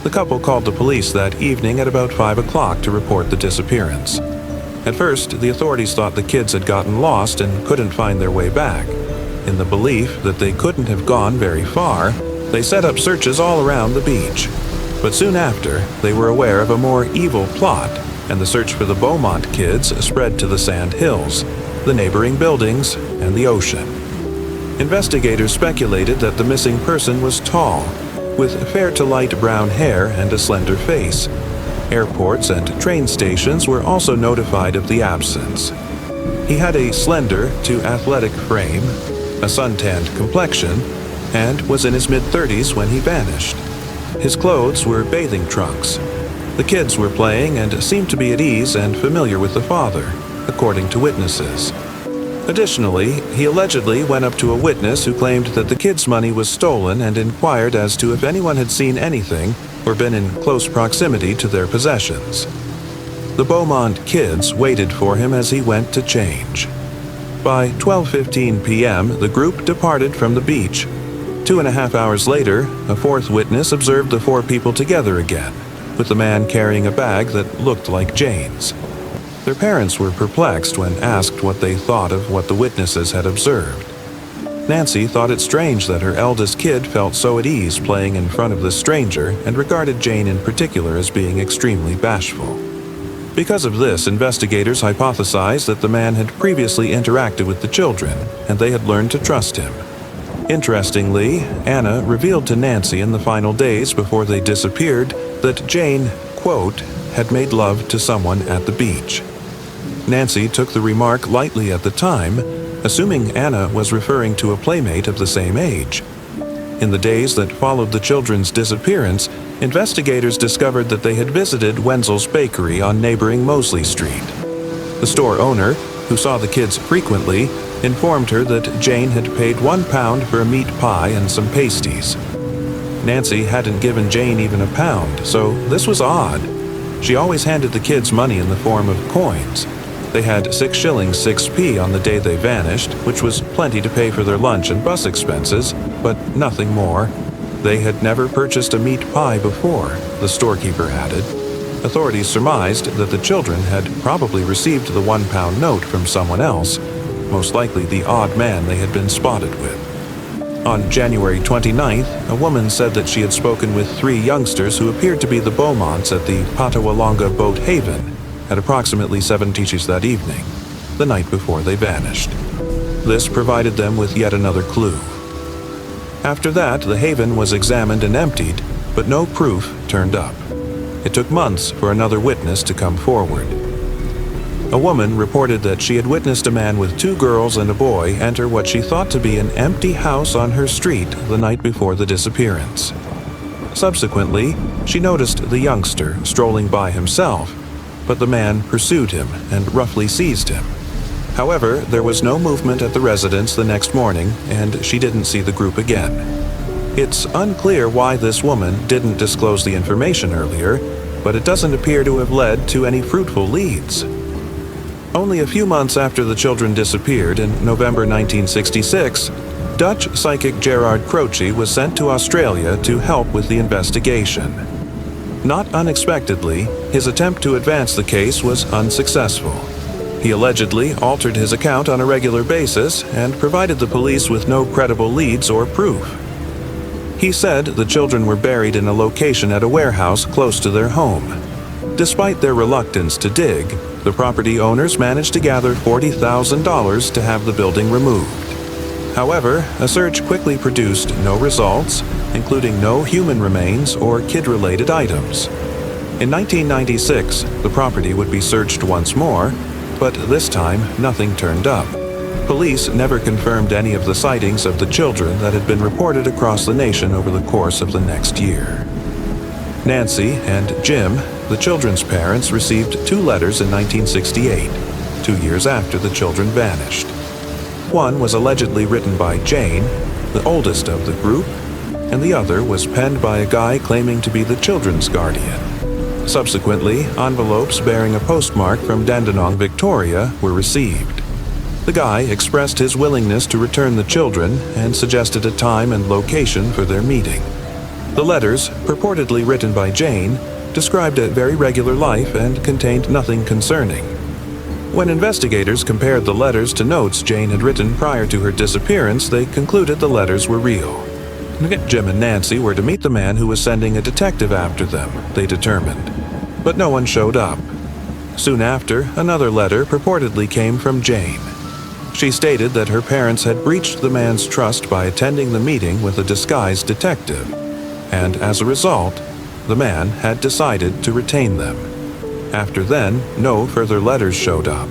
The couple called the police that evening at about 5 o'clock to report the disappearance. At first, the authorities thought the kids had gotten lost and couldn't find their way back. In the belief that they couldn't have gone very far, they set up searches all around the beach. But soon after, they were aware of a more evil plot, and the search for the Beaumont kids spread to the sand hills, the neighboring buildings, and the ocean. Investigators speculated that the missing person was tall, with fair to light brown hair and a slender face. Airports and train stations were also notified of the absence. He had a slender to athletic frame, a suntanned complexion, and was in his mid-30s when he vanished. His clothes were bathing trunks. The kids were playing and seemed to be at ease and familiar with the father, according to witnesses. Additionally, he allegedly went up to a witness who claimed that the kids' money was stolen and inquired as to if anyone had seen anything or been in close proximity to their possessions. The Beaumont kids waited for him as he went to change. By 12:15 p.m., the group departed from the beach. 2.5 hours later, a fourth witness observed the 4 people together again, with the man carrying a bag that looked like Jane's. Their parents were perplexed when asked what they thought of what the witnesses had observed. Nancy thought it strange that her eldest kid felt so at ease playing in front of this stranger and regarded Jane in particular as being extremely bashful. Because of this, investigators hypothesized that the man had previously interacted with the children, and they had learned to trust him. Interestingly, Anna revealed to Nancy in the final days before they disappeared that Jane, quote, had made love to someone at the beach. Nancy took the remark lightly at the time, assuming Anna was referring to a playmate of the same age. In the days that followed the children's disappearance, investigators discovered that they had visited Wenzel's Bakery on neighboring Mosley Street. The store owner, who saw the kids frequently, informed her that Jane had paid £1 for a meat pie and some pasties. Nancy hadn't given Jane even £1, so this was odd. She always handed the kids money in the form of coins. They had 6 shillings 6p on the day they vanished, which was plenty to pay for their lunch and bus expenses, but nothing more. They had never purchased a meat pie before, the storekeeper added. Authorities surmised that the children had probably received the £1 note from someone else, most likely the odd man they had been spotted with. On January 29th, a woman said that she had spoken with 3 youngsters who appeared to be the Beaumonts at the Patawalonga Boat Haven at approximately 7 teachers that evening, the night before they vanished. This provided them with yet another clue. After that, the haven was examined and emptied, but no proof turned up. It took months for another witness to come forward. A woman reported that she had witnessed a man with 2 girls and a boy enter what she thought to be an empty house on her street the night before the disappearance. Subsequently, she noticed the youngster strolling by himself, but the man pursued him and roughly seized him. However, there was no movement at the residence the next morning, and she didn't see the group again. It's unclear why this woman didn't disclose the information earlier, but it doesn't appear to have led to any fruitful leads. Only a few months after the children disappeared, in November 1966, Dutch psychic Gerard Croce was sent to Australia to help with the investigation. Not unexpectedly, his attempt to advance the case was unsuccessful. He allegedly altered his account on a regular basis and provided the police with no credible leads or proof. He said the children were buried in a location at a warehouse close to their home. Despite their reluctance to dig, the property owners managed to gather $40,000 to have the building removed. However, a search quickly produced no results, including no human remains or kid-related items. In 1996, the property would be searched once more, but this time nothing turned up. Police never confirmed any of the sightings of the children that had been reported across the nation over the course of the next year. Nancy and Jim, The children's parents received 2 letters in 1968, 2 years after the children vanished. One was allegedly written by Jane, the oldest of the group, and the other was penned by a guy claiming to be the children's guardian. Subsequently, envelopes bearing a postmark from Dandenong, Victoria, were received. The guy expressed his willingness to return the children and suggested a time and location for their meeting. The letters, purportedly written by Jane, described a very regular life and contained nothing concerning. When investigators compared the letters to notes Jane had written prior to her disappearance, they concluded the letters were real. Jim and Nancy were to meet the man who was sending a detective after them, they determined. But no one showed up. Soon after, another letter purportedly came from Jane. She stated that her parents had breached the man's trust by attending the meeting with a disguised detective, and as a result, the man had decided to retain them. After then, no further letters showed up.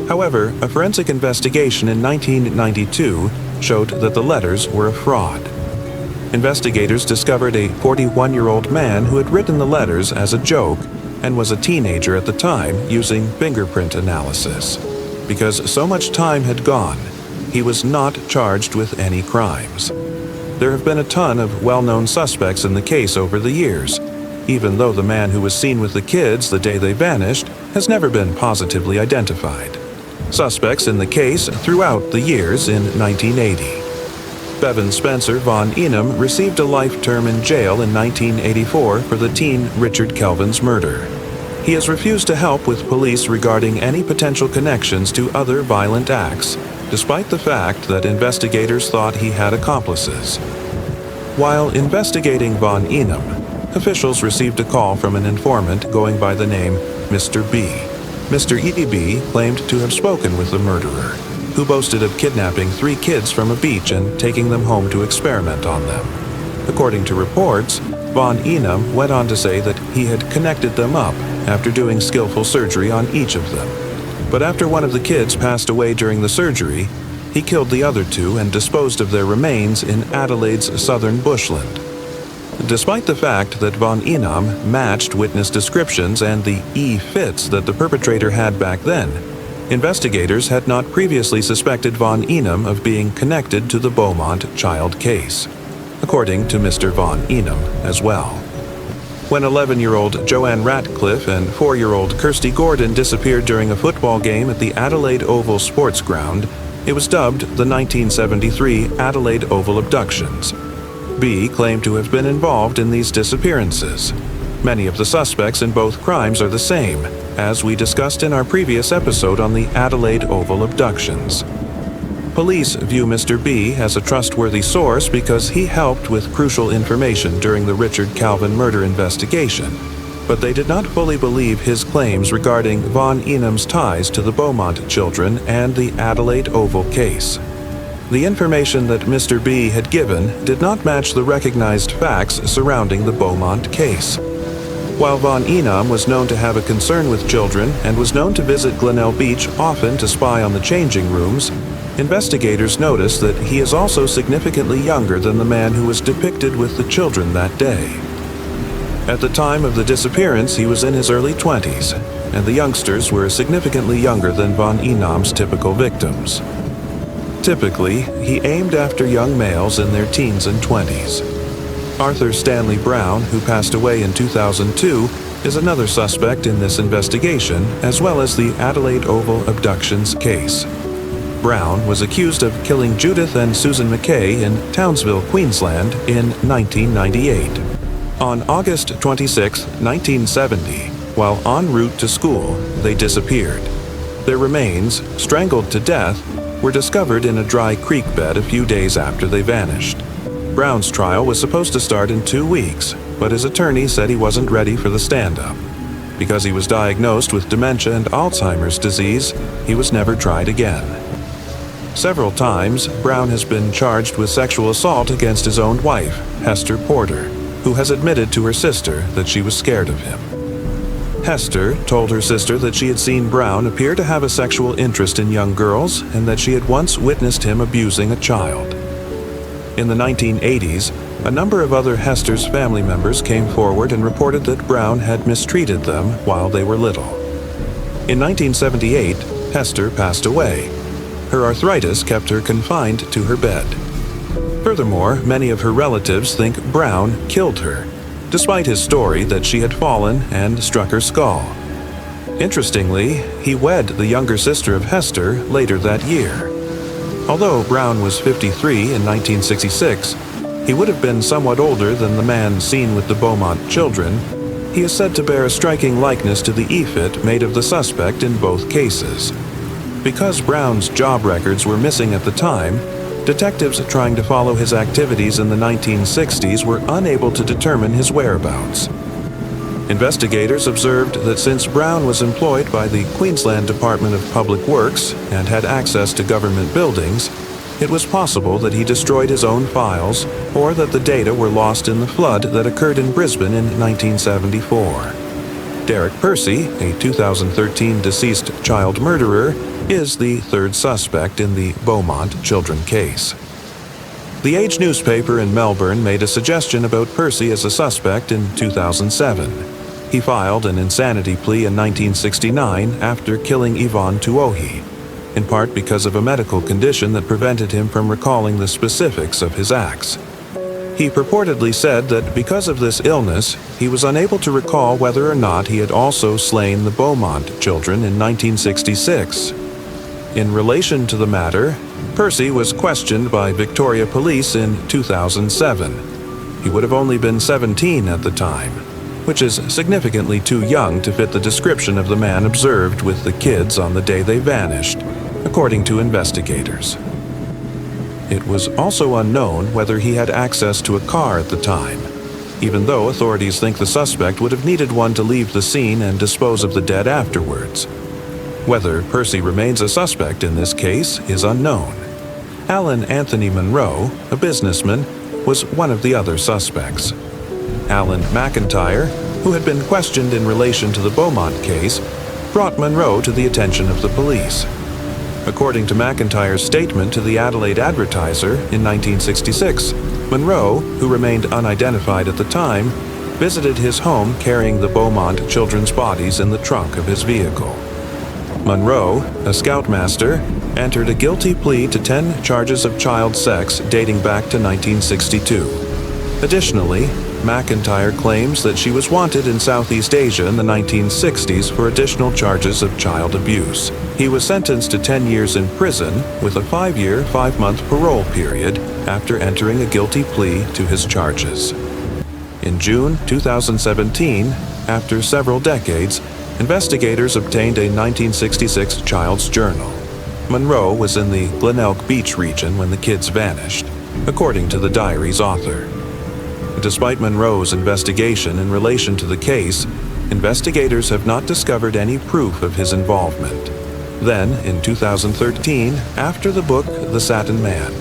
However, a forensic investigation in 1992 showed that the letters were a fraud. Investigators discovered a 41-year-old man who had written the letters as a joke and was a teenager at the time using fingerprint analysis. Because so much time had gone, he was not charged with any crimes. There have been a ton of well-known suspects in the case over the years, even though the man who was seen with the kids the day they vanished has never been positively identified. Suspects in the case throughout the years in 1980. Bevan Spencer Von Enum received a life term in jail in 1984 for the teen Richard Kelvin's murder. He has refused to help with police regarding any potential connections to other violent acts, despite the fact that investigators thought he had accomplices. While investigating Von Enum, officials received a call from an informant going by the name Mr. B. Mr. E.B. claimed to have spoken with the murderer, who boasted of kidnapping 3 kids from a beach and taking them home to experiment on them. According to reports, Von Enum went on to say that he had connected them up after doing skillful surgery on each of them. But after one of the kids passed away during the surgery, he killed the other 2 and disposed of their remains in Adelaide's southern bushland. Despite the fact that Von Enum matched witness descriptions and the E-fits that the perpetrator had back then, investigators had not previously suspected Von Enum of being connected to the Beaumont child case, according to Mr. Von Enum as well. When 11-year-old Joanne Ratcliffe and 4-year-old Kirsty Gordon disappeared during a football game at the Adelaide Oval Sports Ground, it was dubbed the 1973 Adelaide Oval Abductions. B claimed to have been involved in these disappearances. Many of the suspects in both crimes are the same, as we discussed in our previous episode on the Adelaide Oval abductions. Police view Mr. B as a trustworthy source because he helped with crucial information during the Richard Calvin murder investigation, but they did not fully believe his claims regarding Von Enum's ties to the Beaumont children and the Adelaide Oval case. The information that Mr. B had given did not match the recognized facts surrounding the Beaumont case. While Von Enum was known to have a concern with children and was known to visit Glenelg Beach often to spy on the changing rooms, investigators noticed that he is also significantly younger than the man who was depicted with the children that day. At the time of the disappearance, he was in his early 20s, and the youngsters were significantly younger than Von Enum's typical victims. Typically, he aimed after young males in their teens and 20s. Arthur Stanley Brown, who passed away in 2002, is another suspect in this investigation, as well as the Adelaide Oval abductions case. Brown was accused of killing Judith and Susan McKay in Townsville, Queensland in 1998. On August 26, 1970, while en route to school, they disappeared. Their remains, strangled to death, were discovered in a dry creek bed a few days after they vanished. Brown's trial was supposed to start in 2 weeks, but his attorney said he wasn't ready for the stand-up. Because he was diagnosed with dementia and Alzheimer's disease, he was never tried again. Several times, Brown has been charged with sexual assault against his own wife, Hester Porter, who has admitted to her sister that she was scared of him. Hester told her sister that she had seen Brown appear to have a sexual interest in young girls and that she had once witnessed him abusing a child. In the 1980s, A number of other Hester's family members came forward and reported that Brown had mistreated them while they were little. In 1978, Hester passed away. Her arthritis kept her confined to her bed. Furthermore, many of her relatives think Brown killed her, despite his story that she had fallen and struck her skull. Interestingly, he wed the younger sister of Hester later that year. Although Brown was 53 in 1966, he would have been somewhat older than the man seen with the Beaumont children. He is said to bear a striking likeness to the EFIT made of the suspect in both cases. Because Brown's job records were missing at the time, detectives trying to follow his activities in the 1960s were unable to determine his whereabouts. Investigators observed that since Brown was employed by the Queensland Department of Public Works and had access to government buildings, it was possible that he destroyed his own files or that the data were lost in the flood that occurred in Brisbane in 1974. Derek Percy, a 2013 deceased child murderer, is the third suspect in the Beaumont children case. The Age newspaper in Melbourne made a suggestion about Percy as a suspect in 2007. He filed an insanity plea in 1969 after killing Yvonne Tuohy, in part because of a medical condition that prevented him from recalling the specifics of his acts. He purportedly said that because of this illness, he was unable to recall whether or not he had also slain the Beaumont children in 1966. In relation to the matter, Percy was questioned by Victoria Police in 2007. He would have only been 17 at the time, which is significantly too young to fit the description of the man observed with the kids on the day they vanished, according to investigators. It was also unknown whether he had access to a car at the time, even though authorities think the suspect would have needed one to leave the scene and dispose of the dead afterwards. Whether Percy remains a suspect in this case is unknown. Alan Anthony Monroe, a businessman, was one of the other suspects. Alan McIntyre, who had been questioned in relation to the Beaumont case, brought Monroe to the attention of the police. According to McIntyre's statement to the Adelaide Advertiser in 1966, Monroe, who remained unidentified at the time, visited his home carrying the Beaumont children's bodies in the trunk of his vehicle. Monroe, a scoutmaster, entered a guilty plea to 10 charges of child sex dating back to 1962. Additionally, McIntyre claims that she was wanted in Southeast Asia in the 1960s for additional charges of child abuse. He was sentenced to 10 years in prison with a 5-year, 5-month parole period after entering a guilty plea to his charges. In June 2017, after several decades, investigators obtained a 1966 child's journal. Monroe was in the Glenelg Beach region when the kids vanished, according to the diary's author. Despite Monroe's investigation in relation to the case, investigators have not discovered any proof of his involvement. Then, in 2013, after the book The Satin Man,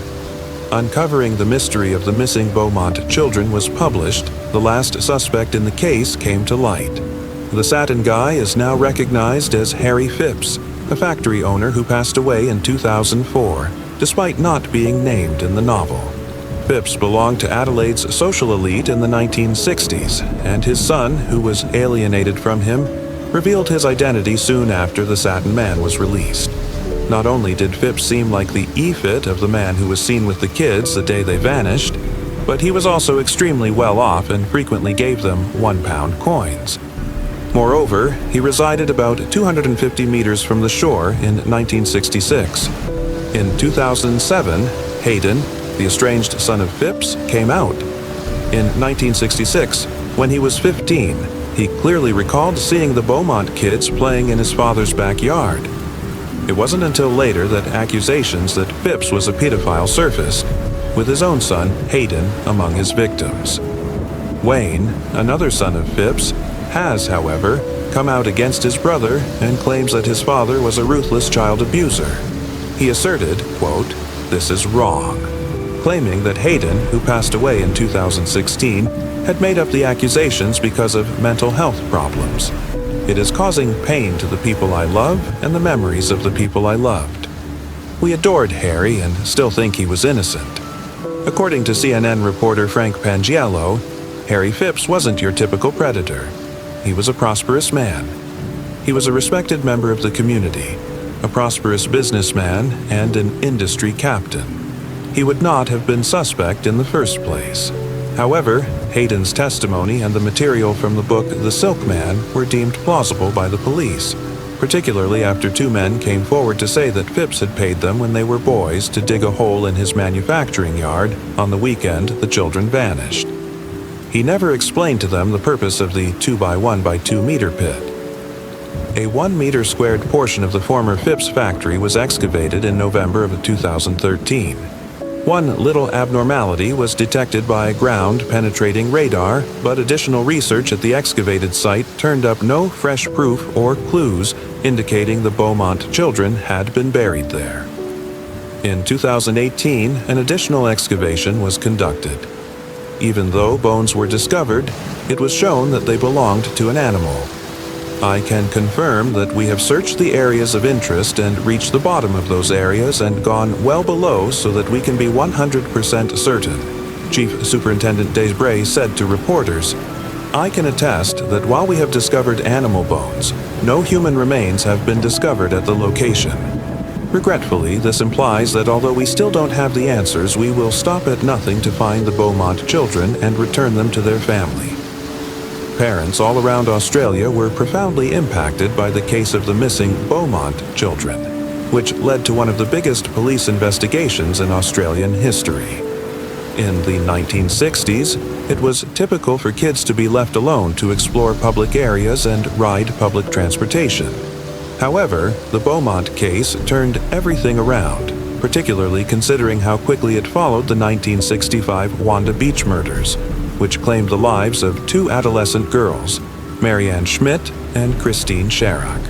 uncovering the mystery of the missing Beaumont children was published, the last suspect in the case came to light. The Satin Guy is now recognized as Harry Phipps, a factory owner who passed away in 2004, despite not being named in the novel. Phipps belonged to Adelaide's social elite in the 1960s, and his son, who was alienated from him, revealed his identity soon after The Satin Man was released. Not only did Phipps seem like the EFIT of the man who was seen with the kids the day they vanished, but he was also extremely well off and frequently gave them £1 coins. Moreover, he resided about 250 meters from the shore in 1966. In 2007, Hayden, the estranged son of Phipps, came out. In 1966, when he was 15, he clearly recalled seeing the Beaumont kids playing in his father's backyard. It wasn't until later that accusations that Phipps was a pedophile surfaced, with his own son, Hayden, among his victims. Wayne, another son of Phipps, has, however, come out against his brother and claims that his father was a ruthless child abuser. He asserted, quote, "This is wrong," claiming that Hayden, who passed away in 2016, had made up the accusations because of mental health problems. "It is causing pain to the people I love and the memories of the people I loved. We adored Harry and still think he was innocent. According to CNN reporter Frank Pangiello, Harry Phipps wasn't your typical predator. He was a prosperous man. He was a respected member of the community, a prosperous businessman, and an industry captain. He would not have been suspect in the first place. However, Hayden's testimony and the material from the book The Silk Man were deemed plausible by the police, particularly after two men came forward to say that Phipps had paid them when they were boys to dig a hole in his manufacturing yard on the weekend the children vanished. He never explained to them the purpose of the 2x1 by 2 meter pit. A 1 meter squared portion of the former Phipps factory was excavated in November of 2013. One little abnormality was detected by ground-penetrating radar, but additional research at the excavated site turned up no fresh proof or clues indicating the Beaumont children had been buried there. In 2018, an additional excavation was conducted. Even though bones were discovered, it was shown that they belonged to an animal. I can confirm that we have searched the areas of interest and reached the bottom of those areas and gone well below so that we can be 100% certain, Chief Superintendent Desbray said to reporters. I can attest that while we have discovered animal bones, no human remains have been discovered at the location. Regretfully, this implies that although we still don't have the answers, we will stop at nothing to find the Beaumont children and return them to their family. Parents all around Australia were profoundly impacted by the case of the missing Beaumont children, which led to one of the biggest police investigations in Australian history. In the 1960s, it was typical for kids to be left alone to explore public areas and ride public transportation. However, the Beaumont case turned everything around, particularly considering how quickly it followed the 1965 Wanda Beach murders, which claimed the lives of two adolescent girls, Marianne Schmidt and Christine Sharrock.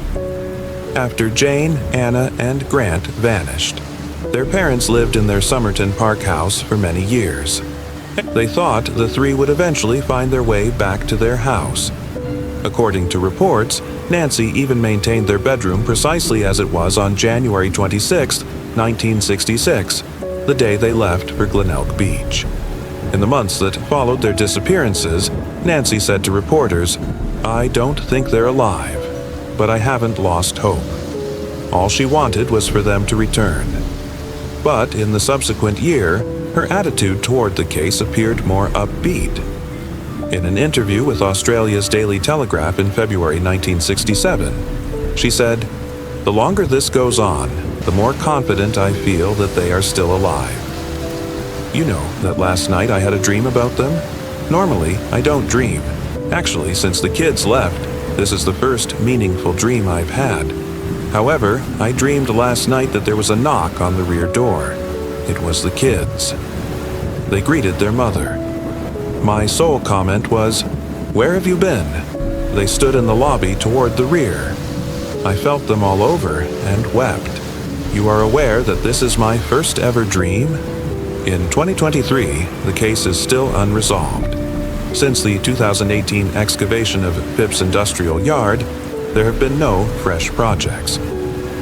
After Jane, Anna, and Grant vanished, their parents lived in their Somerton Park house for many years. They thought the three would eventually find their way back to their house. According to reports, Nancy even maintained their bedroom precisely as it was on January 26, 1966, the day they left for Glenelg Beach. In the months that followed their disappearances, Nancy said to reporters, "I don't think they're alive, but I haven't lost hope." All she wanted was for them to return. But in the subsequent year, her attitude toward the case appeared more upbeat. In an interview with Australia's Daily Telegraph in February 1967, she said, "The longer this goes on, the more confident I feel that they are still alive. You know that last night I had a dream about them? Normally, I don't dream. Actually, since the kids left, this is the first meaningful dream I've had. However, I dreamed last night that there was a knock on the rear door. It was the kids. They greeted their mother. My sole comment was, 'Where have you been?' They stood in the lobby toward the rear. I felt them all over and wept. You are aware that this is my first ever dream?" In 2023, the case is still unresolved. Since the 2018 excavation of Phipps Industrial Yard, there have been no fresh projects.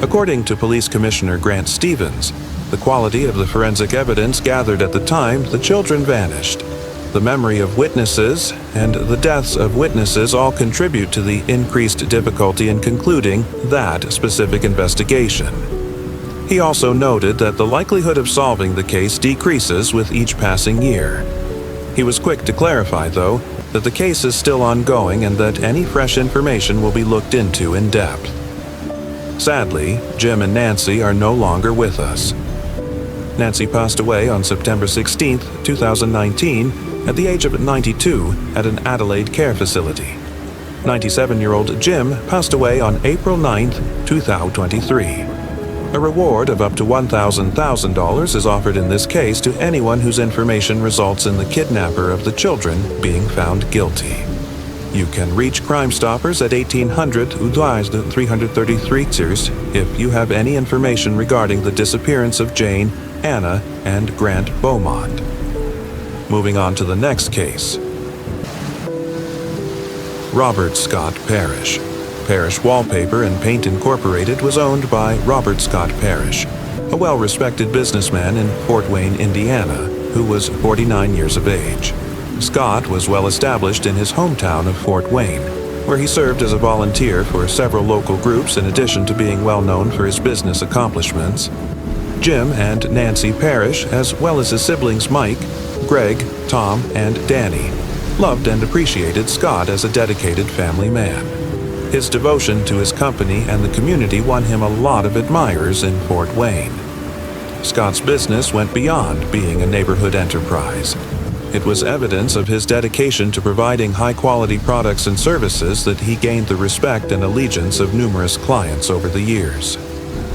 According to Police Commissioner Grant Stevens, the quality of the forensic evidence gathered at the time the children vanished, the memory of witnesses, and the deaths of witnesses all contribute to the increased difficulty in concluding that specific investigation. He also noted that the likelihood of solving the case decreases with each passing year. He was quick to clarify, though, that the case is still ongoing and that any fresh information will be looked into in depth. Sadly, Jim and Nancy are no longer with us. Nancy passed away on September 16, 2019, at the age of 92 at an Adelaide care facility. 97-year-old Jim passed away on April 9, 2023. A reward of up to $1,000 is offered in this case to anyone whose information results in the kidnapper of the children being found guilty. You can reach Crime Stoppers at 1800 Udaz 333 if you have any information regarding the disappearance of Jane, Anna, and Grant Beaumont. Moving on to the next case. Robert Scott Parrish. Parrish Wallpaper and Paint Incorporated was owned by Robert Scott Parrish, a well-respected businessman in Fort Wayne, Indiana, who was 49 years of age. Scott was well established in his hometown of Fort Wayne, where he served as a volunteer for several local groups in addition to being well known for his business accomplishments. Jim and Nancy Parrish, as well as his siblings Mike, Greg, Tom, and Danny, loved and appreciated Scott as a dedicated family man. His devotion to his company and the community won him a lot of admirers in Fort Wayne. Scott's business went beyond being a neighborhood enterprise. It was evidence of his dedication to providing high-quality products and services that he gained the respect and allegiance of numerous clients over the years.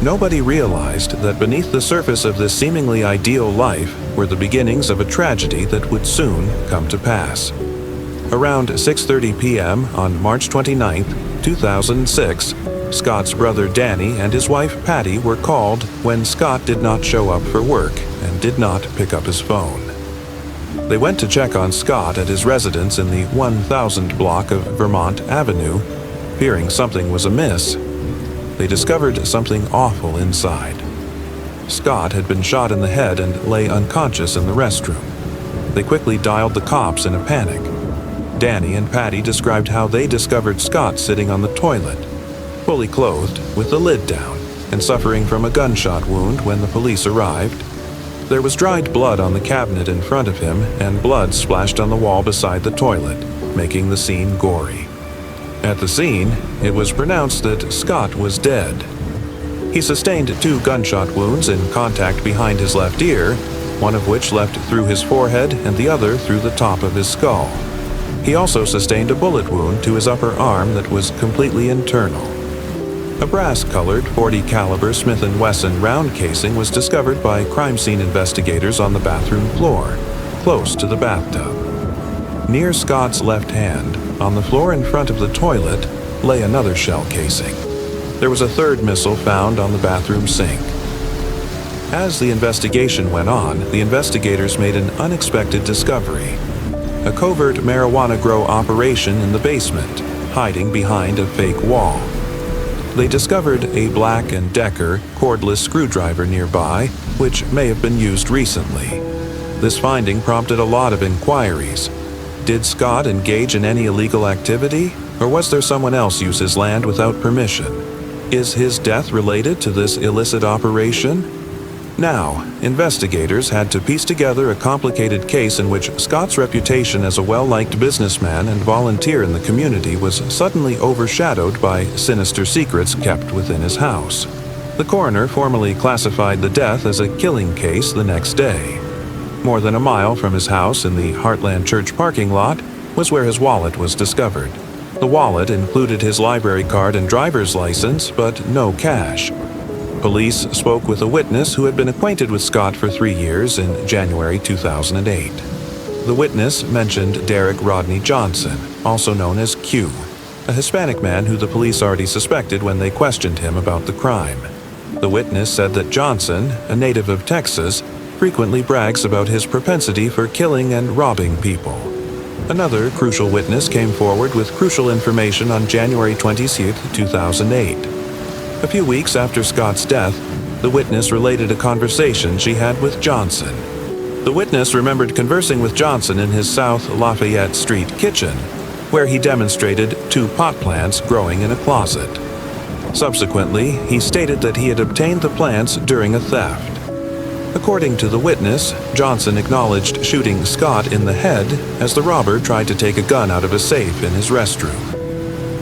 Nobody realized that beneath the surface of this seemingly ideal life were the beginnings of a tragedy that would soon come to pass. Around 6:30 p.m. on March 29, 2006, Scott's brother Danny and his wife Patty were called when Scott did not show up for work and did not pick up his phone. They went to check on Scott at his residence in the 1000 block of Vermont Avenue, fearing something was amiss. They discovered something awful inside. Scott had been shot in the head and lay unconscious in the restroom. They quickly dialed the cops in a panic. Danny and Patty described how they discovered Scott sitting on the toilet, fully clothed with the lid down and suffering from a gunshot wound when the police arrived. There was dried blood on the cabinet in front of him and blood splashed on the wall beside the toilet, making the scene gory. At the scene, it was pronounced that Scott was dead. He sustained 2 gunshot wounds in contact behind his left ear, one of which left through his forehead and the other through the top of his skull. He also sustained a bullet wound to his upper arm that was completely internal. A brass-colored .40 caliber Smith & Wesson round casing was discovered by crime scene investigators on the bathroom floor, close to the bathtub. Near Scott's left hand, on the floor in front of the toilet, lay another shell casing. There was a third missile found on the bathroom sink. As the investigation went on, the investigators made an unexpected discovery: a covert marijuana grow operation in the basement, hiding behind a fake wall. They discovered a Black & Decker cordless screwdriver nearby, which may have been used recently. This finding prompted a lot of inquiries. Did Scott engage in any illegal activity, or was there someone else use his land without permission? Is his death related to this illicit operation? Now, investigators had to piece together a complicated case in which Scott's reputation as a well-liked businessman and volunteer in the community was suddenly overshadowed by sinister secrets kept within his house. The coroner formally classified the death as a killing case the next day. More than a mile from his house in the Heartland Church parking lot was where his wallet was discovered. The wallet included his library card and driver's license, but no cash. Police spoke with a witness who had been acquainted with Scott for 3 years in January 2008. The witness mentioned Derek Rodney Johnson, also known as Q, a Hispanic man who the police already suspected when they questioned him about the crime. The witness said that Johnson, a native of Texas, frequently brags about his propensity for killing and robbing people. Another crucial witness came forward with crucial information on January 26, 2008. A few weeks after Scott's death, the witness related a conversation she had with Johnson. The witness remembered conversing with Johnson in his South Lafayette Street kitchen, where he demonstrated 2 pot plants growing in a closet. Subsequently, he stated that he had obtained the plants during a theft. According to the witness, Johnson acknowledged shooting Scott in the head as the robber tried to take a gun out of a safe in his restroom.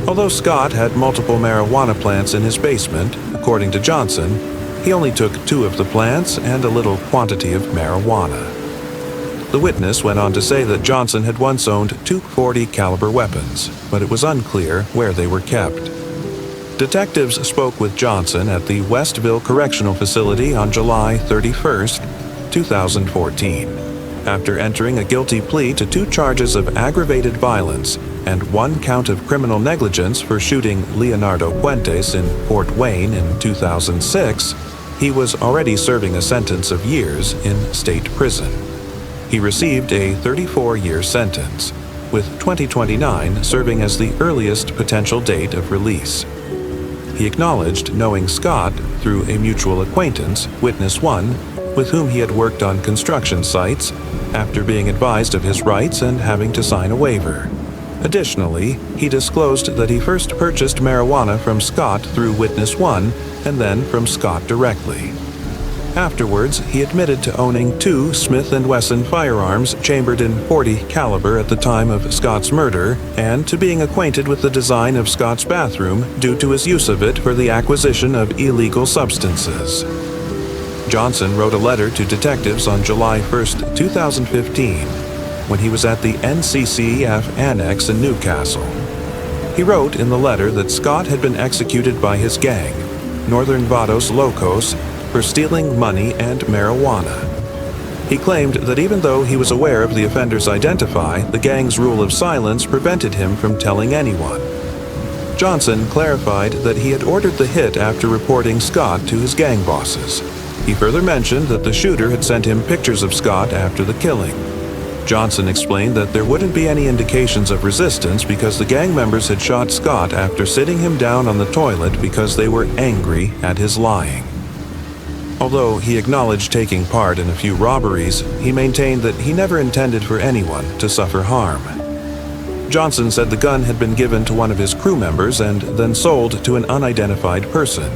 Although Scott had multiple marijuana plants in his basement, according to Johnson, he only took 2 of the plants and a little quantity of marijuana. The witness went on to say that Johnson had once owned 2 .40 caliber weapons, but it was unclear where they were kept. Detectives spoke with Johnson at the Westville Correctional Facility on July 31, 2014. After entering a guilty plea to 2 charges of aggravated violence and 1 count of criminal negligence for shooting Leonardo Puentes in Fort Wayne in 2006, he was already serving a sentence of years in state prison. He received a 34-year sentence, with 2029 serving as the earliest potential date of release. He acknowledged knowing Scott through a mutual acquaintance, Witness 1, with whom he had worked on construction sites, after being advised of his rights and having to sign a waiver. Additionally, he disclosed that he first purchased marijuana from Scott through Witness 1 and then from Scott directly. Afterwards, he admitted to owning 2 Smith & Wesson firearms chambered in .40 caliber at the time of Scott's murder, and to being acquainted with the design of Scott's bathroom due to his use of it for the acquisition of illegal substances. Johnson wrote a letter to detectives on July 1, 2015, when he was at the NCCF Annex in Newcastle. He wrote in the letter that Scott had been executed by his gang, Northern Vados Locos, for stealing money and marijuana. He claimed that even though he was aware of the offender's identity, the gang's rule of silence prevented him from telling anyone. Johnson clarified that he had ordered the hit after reporting Scott to his gang bosses. He further mentioned that the shooter had sent him pictures of Scott after the killing. Johnson explained that there wouldn't be any indications of resistance because the gang members had shot Scott after sitting him down on the toilet because they were angry at his lying. Although he acknowledged taking part in a few robberies, he maintained that he never intended for anyone to suffer harm. Johnson said the gun had been given to one of his crew members and then sold to an unidentified person.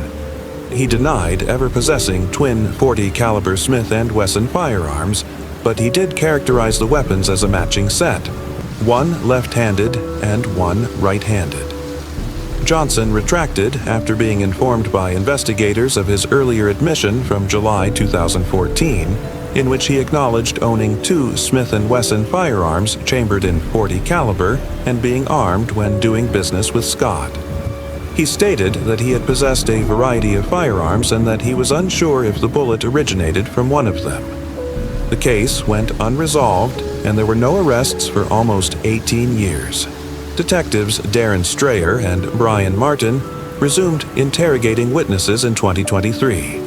He denied ever possessing twin .40 caliber Smith & Wesson firearms, but he did characterize the weapons as a matching set, one left-handed and one right-handed. Johnson retracted after being informed by investigators of his earlier admission from July 2014, in which he acknowledged owning 2 Smith & Wesson firearms chambered in .40 caliber and being armed when doing business with Scott. He stated that he had possessed a variety of firearms and that he was unsure if the bullet originated from one of them. The case went unresolved, and there were no arrests for almost 18 years. Detectives Darren Strayer and Brian Martin resumed interrogating witnesses in 2023.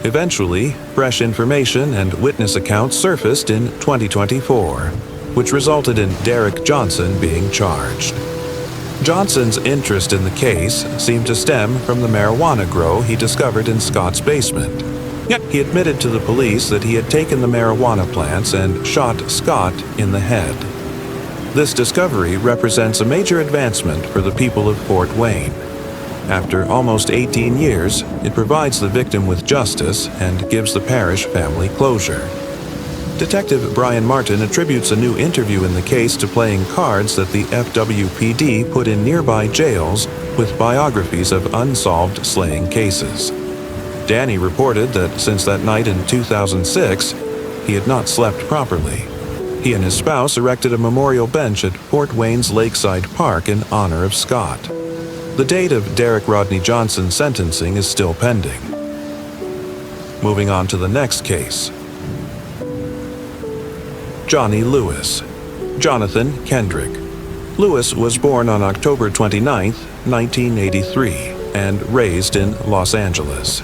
Eventually, fresh information and witness accounts surfaced in 2024, which resulted in Derek Johnson being charged. Johnson's interest in the case seemed to stem from the marijuana grow he discovered in Scott's basement. He admitted to the police that he had taken the marijuana plants and shot Scott in the head. This discovery represents a major advancement for the people of Fort Wayne. After almost 18 years, it provides the victim with justice and gives the parish family closure. Detective Brian Martin attributes a new interview in the case to playing cards that the FWPD put in nearby jails with biographies of unsolved slaying cases. Danny reported that since that night in 2006, he had not slept properly. He and his spouse erected a memorial bench at Fort Wayne's Lakeside Park in honor of Scott. The date of Derek Rodney Johnson's sentencing is still pending. Moving on to the next case. Johnny Lewis. Jonathan Kendrick. Lewis was born on October 29, 1983, and raised in Los Angeles.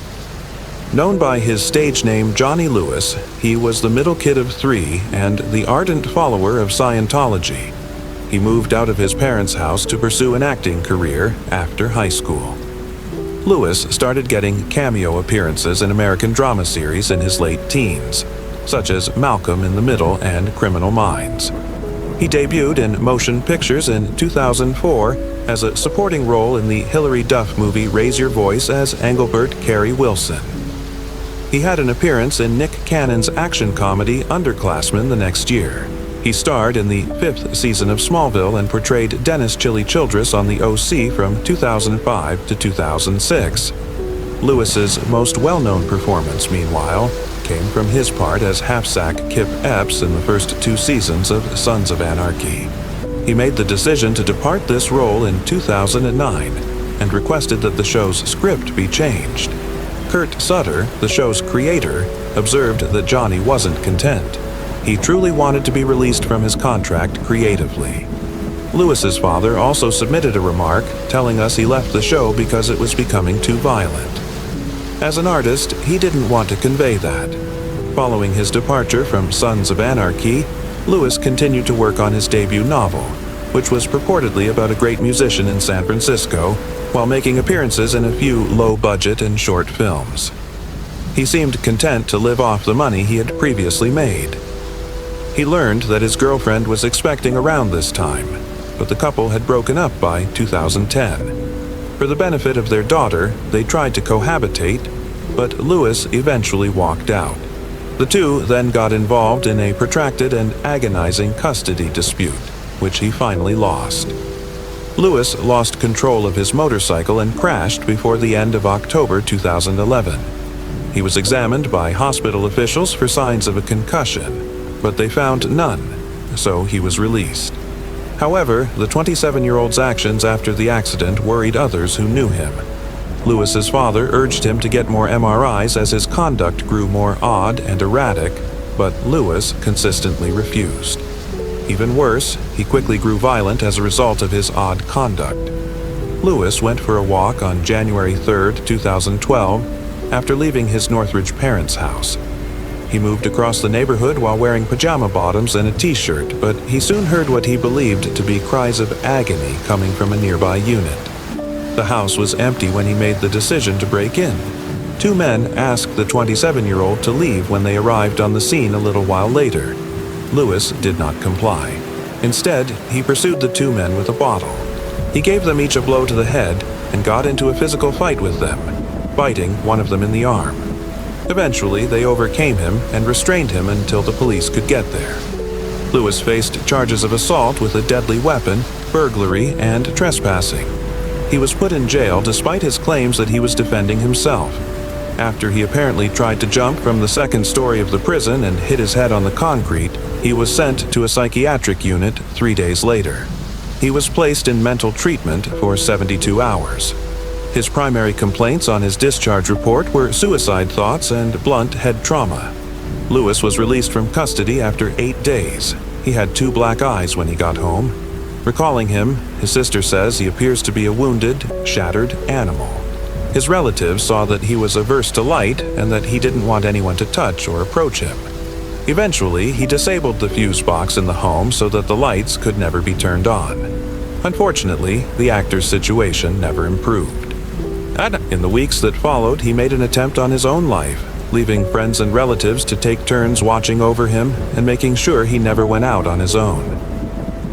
Known by his stage name Johnny Lewis, he was the middle kid of 3 and the ardent follower of Scientology. He moved out of his parents' house to pursue an acting career after high school. Lewis started getting cameo appearances in American drama series in his late teens, such as Malcolm in the Middle and Criminal Minds. He debuted in motion pictures in 2004 as a supporting role in the Hilary Duff movie Raise Your Voice as Engelbert Carey Wilson. He had an appearance in Nick Cannon's action comedy Underclassmen the next year. He starred in the 5th season of Smallville and portrayed Dennis Chili Childress on the OC from 2005 to 2006. Lewis's most well-known performance, meanwhile, came from his part as half-sack Kip Epps in the first 2 seasons of Sons of Anarchy. He made the decision to depart this role in 2009 and requested that the show's script be changed. Kurt Sutter, the show's creator, observed that Johnny wasn't content. He truly wanted to be released from his contract creatively. Lewis's father also submitted a remark telling us he left the show because it was becoming too violent. As an artist, he didn't want to convey that. Following his departure from Sons of Anarchy, Lewis continued to work on his debut novel, which was purportedly about a great musician in San Francisco, while making appearances in a few low-budget and short films. He seemed content to live off the money he had previously made. He learned that his girlfriend was expecting around this time, but the couple had broken up by 2010. For the benefit of their daughter, they tried to cohabitate, but Lewis eventually walked out. The two then got involved in a protracted and agonizing custody dispute, which he finally lost. Lewis lost control of his motorcycle and crashed before the end of October 2011. He was examined by hospital officials for signs of a concussion, but they found none, so he was released. However, the 27-year-old's actions after the accident worried others who knew him. Lewis's father urged him to get more MRIs as his conduct grew more odd and erratic, but Lewis consistently refused. Even worse, he quickly grew violent as a result of his odd conduct. Lewis went for a walk on January 3, 2012, after leaving his Northridge parents' house. He moved across the neighborhood while wearing pajama bottoms and a t-shirt, but he soon heard what he believed to be cries of agony coming from a nearby unit. The house was empty when he made the decision to break in. Two men asked the 27-year-old to leave when they arrived on the scene a little while later. Lewis did not comply. Instead, he pursued the two men with a bottle. He gave them each a blow to the head and got into a physical fight with them, biting one of them in the arm. Eventually, they overcame him and restrained him until the police could get there. Lewis faced charges of assault with a deadly weapon, burglary, and trespassing. He was put in jail despite his claims that he was defending himself. After he apparently tried to jump from the second story of the prison and hit his head on the concrete, he was sent to a psychiatric unit 3 days later. He was placed in mental treatment for 72 hours. His primary complaints on his discharge report were suicide thoughts and blunt head trauma. Lewis was released from custody after 8 days. He had 2 black eyes when he got home. Recalling him, his sister says he appears to be a wounded, shattered animal. His relatives saw that he was averse to light and that he didn't want anyone to touch or approach him. Eventually, he disabled the fuse box in the home so that the lights could never be turned on. Unfortunately, the actor's situation never improved. In the weeks that followed, he made an attempt on his own life, leaving friends and relatives to take turns watching over him and making sure he never went out on his own.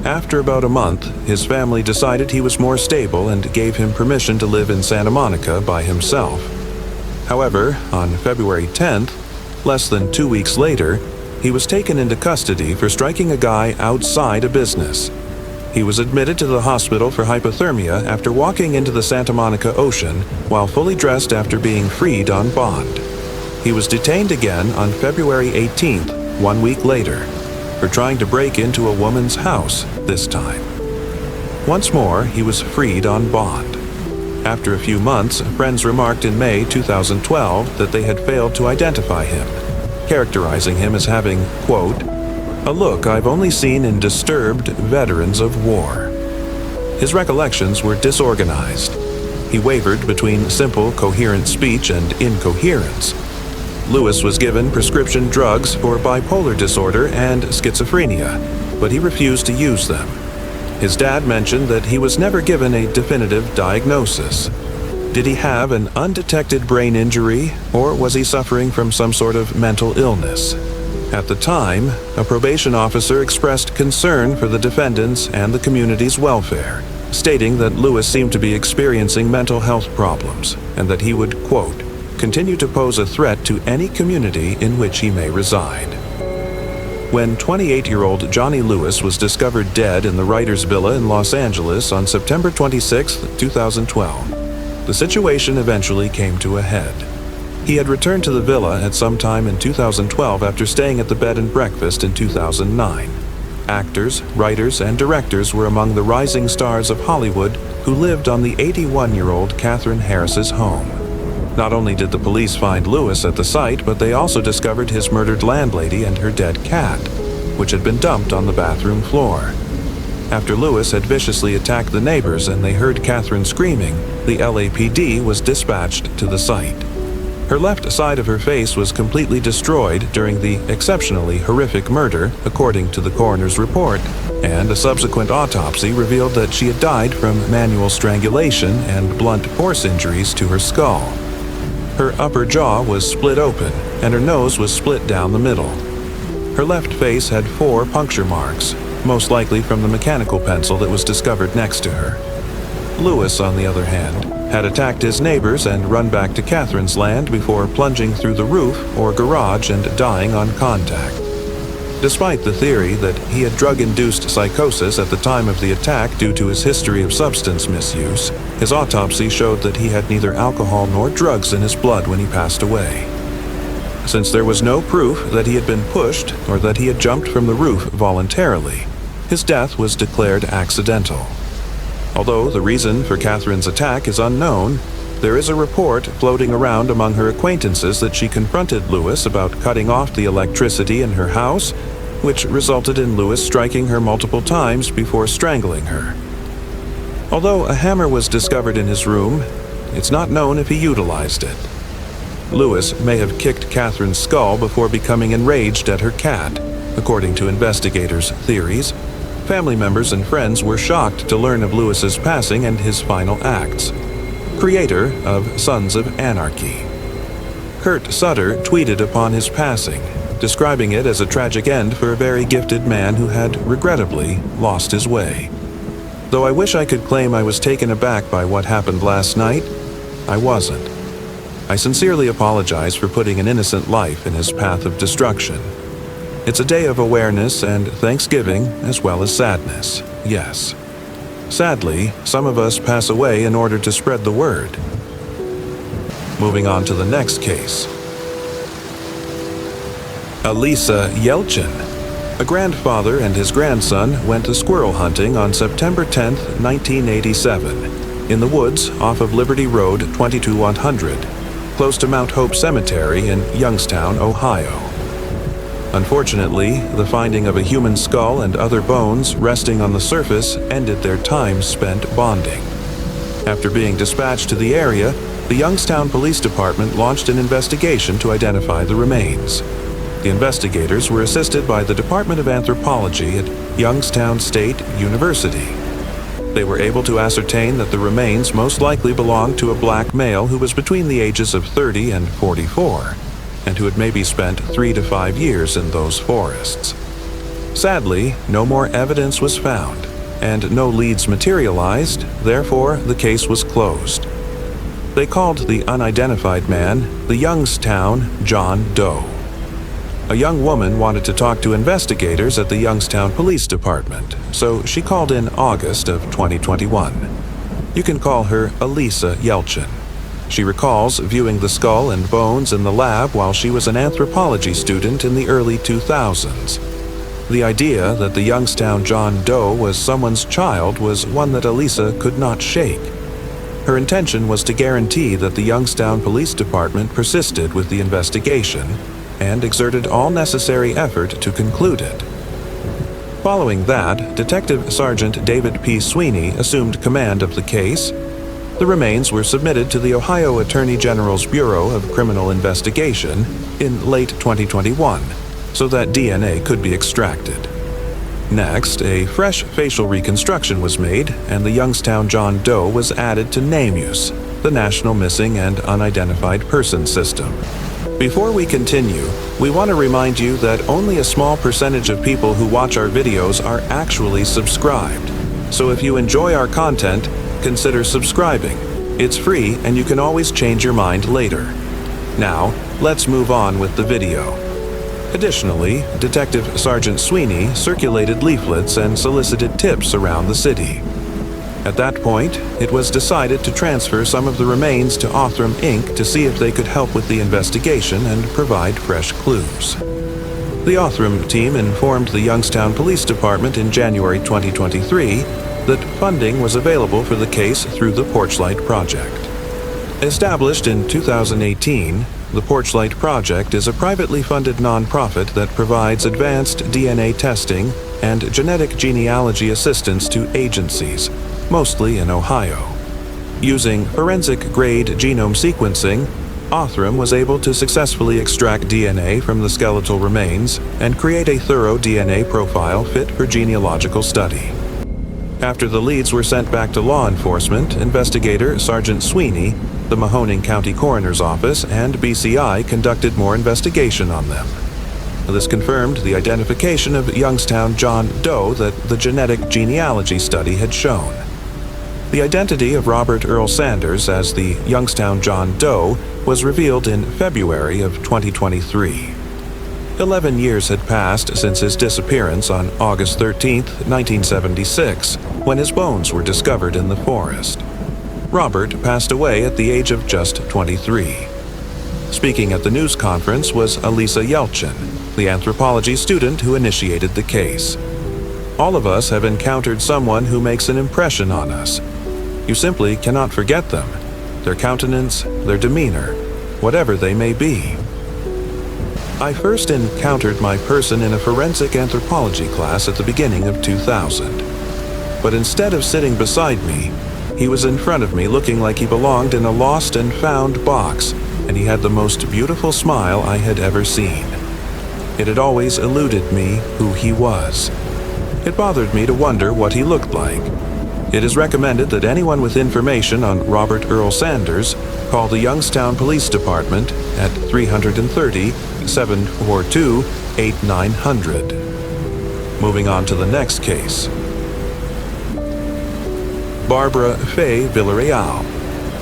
After about a month, his family decided he was more stable and gave him permission to live in Santa Monica by himself. However, on February 10th, less than 2 weeks later, he was taken into custody for striking a guy outside a business. He was admitted to the hospital for hypothermia after walking into the Santa Monica Ocean while fully dressed after being freed on bond. He was detained again on February 18th, 1 week later, for trying to break into a woman's house this time. Once more, he was freed on bond. After a few months, friends remarked in May 2012 that they had failed to identify him, characterizing him as having, quote, "a look I've only seen in disturbed veterans of war." His recollections were disorganized. He wavered between simple, coherent speech and incoherence. Lewis was given prescription drugs for bipolar disorder and schizophrenia, but he refused to use them. His dad mentioned that he was never given a definitive diagnosis. Did he have an undetected brain injury, or was he suffering from some sort of mental illness? At the time, a probation officer expressed concern for the defendants and the community's welfare, stating that Lewis seemed to be experiencing mental health problems and that he would, quote, "continue to pose a threat to any community in which he may reside." When 28-year-old Johnny Lewis was discovered dead in the writer's villa in Los Angeles on September 26, 2012, the situation eventually came to a head. He had returned to the villa at some time in 2012 after staying at the bed and breakfast in 2009. Actors, writers, and directors were among the rising stars of Hollywood who lived on the 81-year-old Catherine Harris's home. Not only did the police find Lewis at the site, but they also discovered his murdered landlady and her dead cat, which had been dumped on the bathroom floor. After Lewis had viciously attacked the neighbors and they heard Catherine screaming, the LAPD was dispatched to the site. Her left side of her face was completely destroyed during the exceptionally horrific murder, according to the coroner's report, and a subsequent autopsy revealed that she had died from manual strangulation and blunt force injuries to her skull. Her upper jaw was split open, and her nose was split down the middle. Her left face had 4 puncture marks, most likely from the mechanical pencil that was discovered next to her. Lewis, on the other hand, had attacked his neighbors and run back to Catherine's land before plunging through the roof or garage and dying on contact. Despite the theory that he had drug-induced psychosis at the time of the attack due to his history of substance misuse, his autopsy showed that he had neither alcohol nor drugs in his blood when he passed away. Since there was no proof that he had been pushed or that he had jumped from the roof voluntarily, his death was declared accidental. Although the reason for Catherine's attack is unknown, there is a report floating around among her acquaintances that she confronted Lewis about cutting off the electricity in her house, which resulted in Lewis striking her multiple times before strangling her. Although a hammer was discovered in his room, it's not known if he utilized it. Lewis may have kicked Catherine's skull before becoming enraged at her cat, according to investigators' theories. Family members and friends were shocked to learn of Lewis's passing and his final acts. Creator of Sons of Anarchy. Kurt Sutter tweeted upon his passing, describing it as a tragic end for a very gifted man who had, regrettably, lost his way. Though I wish I could claim I was taken aback by what happened last night, I wasn't. I sincerely apologize for putting an innocent life in his path of destruction. It's a day of awareness and thanksgiving as well as sadness, yes. Sadly, some of us pass away in order to spread the word. Moving on to the next case. Alisa Yelchin. A grandfather and his grandson went squirrel hunting on September 10, 1987, in the woods off of Liberty Road 22100, close to Mount Hope Cemetery in Youngstown, Ohio. Unfortunately, the finding of a human skull and other bones resting on the surface ended their time spent bonding. After being dispatched to the area, the Youngstown Police Department launched an investigation to identify the remains. The investigators were assisted by the Department of Anthropology at Youngstown State University. They were able to ascertain that the remains most likely belonged to a black male who was between the ages of 30 and 44. And who had maybe spent 3 to 5 years in those forests. Sadly, no more evidence was found, and no leads materialized, therefore the case was closed. They called the unidentified man the Youngstown John Doe. A young woman wanted to talk to investigators at the Youngstown Police Department, so she called in August of 2021. You can call her Alisa Yelchin. She recalls viewing the skull and bones in the lab while she was an anthropology student in the early 2000s. The idea that the Youngstown John Doe was someone's child was one that Alisa could not shake. Her intention was to guarantee that the Youngstown Police Department persisted with the investigation and exerted all necessary effort to conclude it. Following that, Detective Sergeant David P. Sweeney assumed command of the case. The remains were submitted to the Ohio Attorney General's Bureau of Criminal Investigation in late 2021, so that DNA could be extracted. Next, a fresh facial reconstruction was made, and the Youngstown John Doe was added to NAMUS, the National Missing and Unidentified Persons System. Before we continue, we want to remind you that only a small percentage of people who watch our videos are actually subscribed. So if you enjoy our content, consider subscribing. It's free and you can always change your mind later. Now, let's move on with the video. Additionally, Detective Sergeant Sweeney circulated leaflets and solicited tips around the city. At that point, it was decided to transfer some of the remains to Othram Inc. to see if they could help with the investigation and provide fresh clues. The Othram team informed the Youngstown Police Department in January 2023 that funding was available for the case through the Porchlight Project. Established in 2018, the Porchlight Project is a privately funded nonprofit that provides advanced DNA testing and genetic genealogy assistance to agencies, mostly in Ohio. Using forensic-grade genome sequencing, Othram was able to successfully extract DNA from the skeletal remains and create a thorough DNA profile fit for genealogical study. After the leads were sent back to law enforcement, investigator Sergeant Sweeney, the Mahoning County Coroner's Office, and BCI conducted more investigation on them. This confirmed the identification of Youngstown John Doe that the genetic genealogy study had shown. The identity of Robert Earl Sanders as the Youngstown John Doe was revealed in February of 2023. 11 years had passed since his disappearance on August 13, 1976, when his bones were discovered in the forest. Robert passed away at the age of just 23. Speaking at the news conference was Elisa Yelchin, the anthropology student who initiated the case. All of us have encountered someone who makes an impression on us. You simply cannot forget them, their countenance, their demeanor, whatever they may be. I first encountered my person in a forensic anthropology class at the beginning of 2000. But instead of sitting beside me, he was in front of me looking like he belonged in a lost and found box, and he had the most beautiful smile I had ever seen. It had always eluded me who he was. It bothered me to wonder what he looked like. It is recommended that anyone with information on Robert Earl Sanders call the Youngstown Police Department at 330-742-8900. Moving on to the next case. Barbara Faye Villarreal.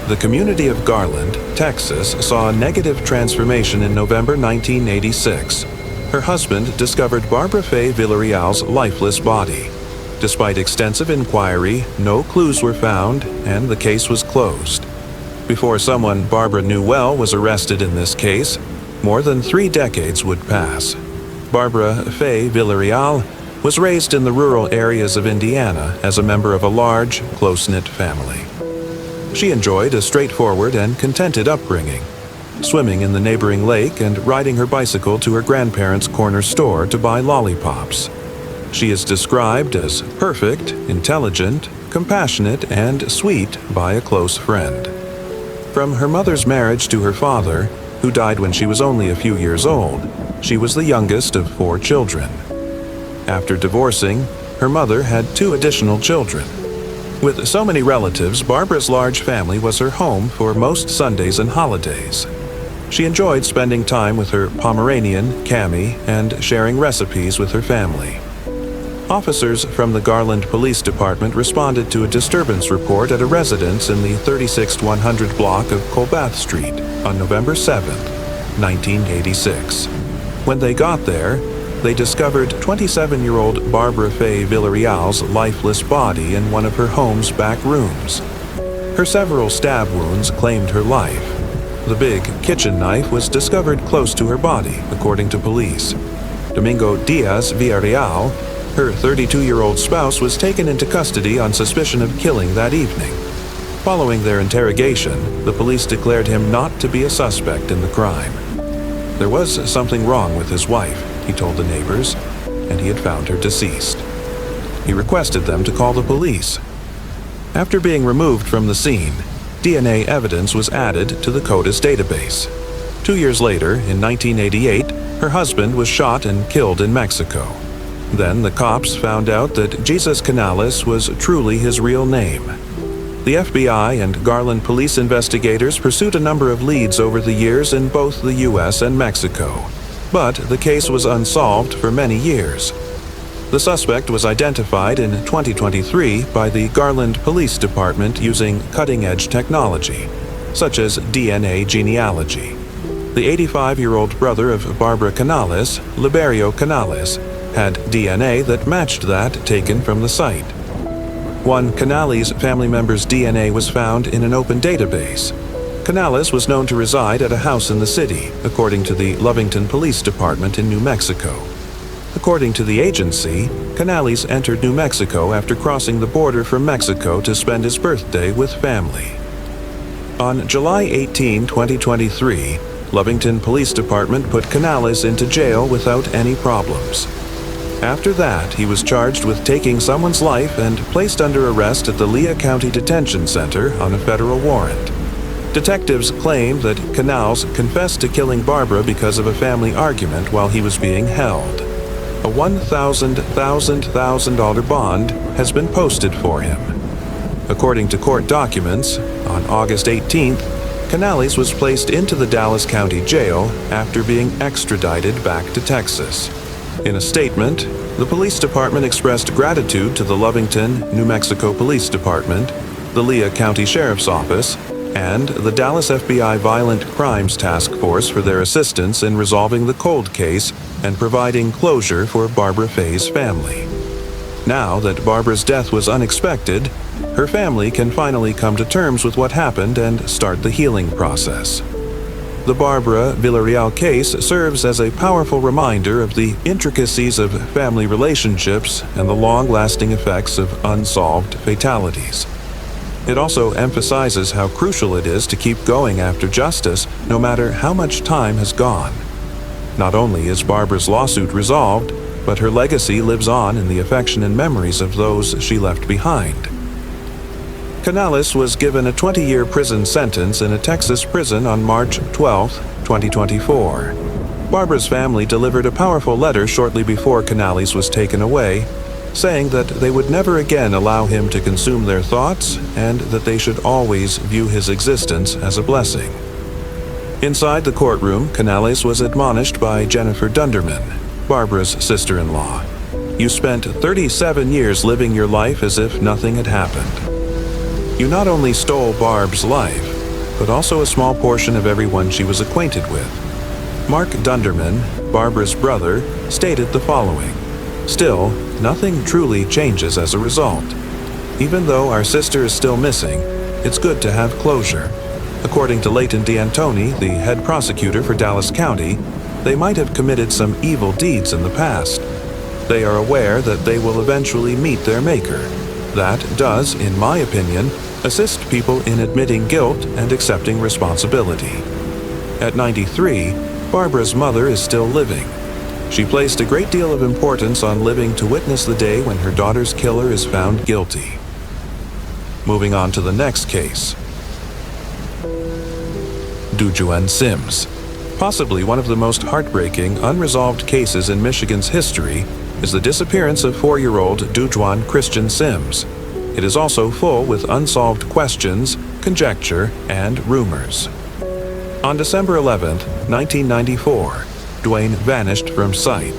The community of Garland, Texas, saw a negative transformation in November 1986. Her husband discovered Barbara Faye Villarreal's lifeless body. Despite extensive inquiry, no clues were found, and the case was closed. Before someone Barbara knew well was arrested in this case, more than 3 decades would pass. Barbara Faye Villarreal was raised in the rural areas of Indiana as a member of a large, close-knit family. She enjoyed a straightforward and contented upbringing, swimming in the neighboring lake and riding her bicycle to her grandparents' corner store to buy lollipops. She is described as perfect, intelligent, compassionate, and sweet by a close friend. From her mother's marriage to her father, who died when she was only a few years old, she was the youngest of 4 children. After divorcing, her mother had 2 additional children. With so many relatives, Barbara's large family was her home for most Sundays and holidays. She enjoyed spending time with her Pomeranian, Cammy, and sharing recipes with her family. Officers from the Garland Police Department responded to a disturbance report at a residence in the 36100 block of Colbath Street on November 7, 1986. When they got there, they discovered 27-year-old Barbara Faye Villarreal's lifeless body in one of her home's back rooms. Her several stab wounds claimed her life. The big kitchen knife was discovered close to her body, according to police. Domingo Diaz Villarreal, her 32-year-old spouse, was taken into custody on suspicion of killing that evening. Following their interrogation, the police declared him not to be a suspect in the crime. There was something wrong with his wife, he told the neighbors, and he had found her deceased. He requested them to call the police. After being removed from the scene, DNA evidence was added to the CODIS database. 2 years later, in 1988, her husband was shot and killed in Mexico. Then the cops found out that Jesus Canales was truly his real name. The FBI and Garland police investigators pursued a number of leads over the years in both the U.S. and Mexico, but the case was unsolved for many years. The suspect was identified in 2023 by the Garland Police Department using cutting-edge technology, such as DNA genealogy. The 85-year-old brother of Barbara Canales, Liberio Canales, had DNA that matched that taken from the site. One Canales family member's DNA was found in an open database. Canales was known to reside at a house in the city, according to the Lovington Police Department in New Mexico. According to the agency, Canales entered New Mexico after crossing the border from Mexico to spend his birthday with family. On July 18, 2023, Lovington Police Department put Canales into jail without any problems. After that, he was charged with taking someone's life and placed under arrest at the Lea County Detention Center on a federal warrant. Detectives claimed that Canales confessed to killing Barbara because of a family argument while he was being held. A $1,000 bond has been posted for him. According to court documents, on August 18th, Canales was placed into the Dallas County Jail after being extradited back to Texas. In a statement, the police department expressed gratitude to the Lovington, New Mexico Police Department, the Lea County Sheriff's Office, and the Dallas FBI Violent Crimes Task Force for their assistance in resolving the cold case and providing closure for Barbara Fay's family. Now that Barbara's death was unexpected, her family can finally come to terms with what happened and start the healing process. The Barbara Villarreal case serves as a powerful reminder of the intricacies of family relationships and the long-lasting effects of unsolved fatalities. It also emphasizes how crucial it is to keep going after justice, no matter how much time has gone. Not only is Barbara's lawsuit resolved, but her legacy lives on in the affection and memories of those she left behind. Canales was given a 20-year prison sentence in a Texas prison on March 12, 2024. Barbara's family delivered a powerful letter shortly before Canales was taken away, saying that they would never again allow him to consume their thoughts and that they should always view his existence as a blessing. Inside the courtroom, Canales was admonished by Jennifer Dunderman, Barbara's sister-in-law. "You spent 37 years living your life as if nothing had happened. You not only stole Barb's life, but also a small portion of everyone she was acquainted with." Mark Dunderman, Barbara's brother, stated the following: "Still, nothing truly changes as a result. Even though our sister is still missing, it's good to have closure." According to Leighton D'Antoni, the head prosecutor for Dallas County, they might have committed some evil deeds in the past. They are aware that they will eventually meet their maker. That does, in my opinion, assist people in admitting guilt and accepting responsibility. At 93, Barbara's mother is still living. She placed a great deal of importance on living to witness the day when her daughter's killer is found guilty. Moving on to the next case. Dujuan Sims. Possibly one of the most heartbreaking, unresolved cases in Michigan's history is the disappearance of 4-year-old Dujuan Christian Sims. It is also full with unsolved questions, conjecture, and rumors. On December 11, 1994, Dwayne vanished from sight.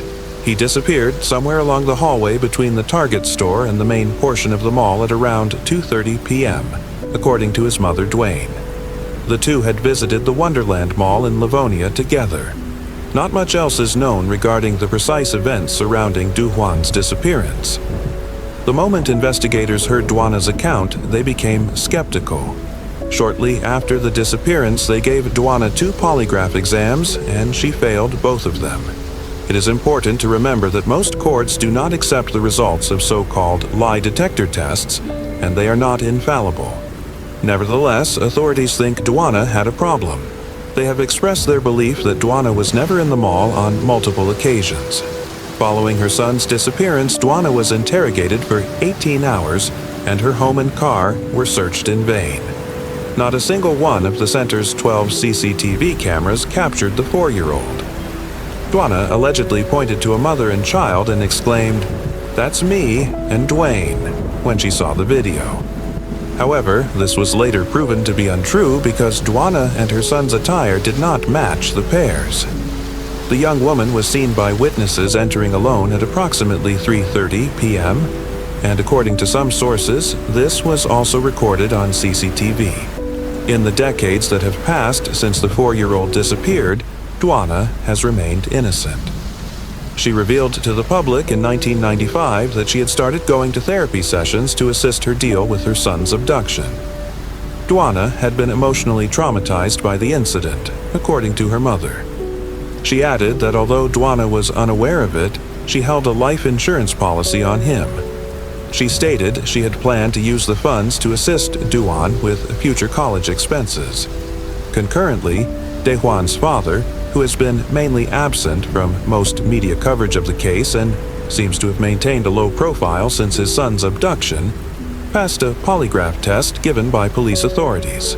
He disappeared somewhere along the hallway between the Target store and the main portion of the mall at around 2:30 p.m., according to his mother, Dwayne. The two had visited the Wonderland Mall in Livonia together. Not much else is known regarding the precise events surrounding Dujuan's disappearance. The moment investigators heard Duana's account, they became skeptical. Shortly after the disappearance, they gave Duana 2 polygraph exams, and she failed both of them. It is important to remember that most courts do not accept the results of so-called lie detector tests, and they are not infallible. Nevertheless, authorities think Duana had a problem. They have expressed their belief that Duana was never in the mall on multiple occasions. Following her son's disappearance, Duana was interrogated for 18 hours, and her home and car were searched in vain. Not a single one of the center's 12 CCTV cameras captured the 4-year-old. Duana allegedly pointed to a mother and child and exclaimed, "That's me and Dwayne," when she saw the video. However, this was later proven to be untrue because Duana and her son's attire did not match the pairs. The young woman was seen by witnesses entering alone at approximately 3:30 p.m., and according to some sources, this was also recorded on CCTV. In the decades that have passed since the 4-year-old disappeared, Duana has remained innocent. She revealed to the public in 1995 that she had started going to therapy sessions to assist her deal with her son's abduction. Duana had been emotionally traumatized by the incident, according to her mother. She added that although Duana was unaware of it, she held a life insurance policy on him. She stated she had planned to use the funds to assist Duan with future college expenses. Concurrently, Dejuan's father, who has been mainly absent from most media coverage of the case and seems to have maintained a low profile since his son's abduction, passed a polygraph test given by police authorities.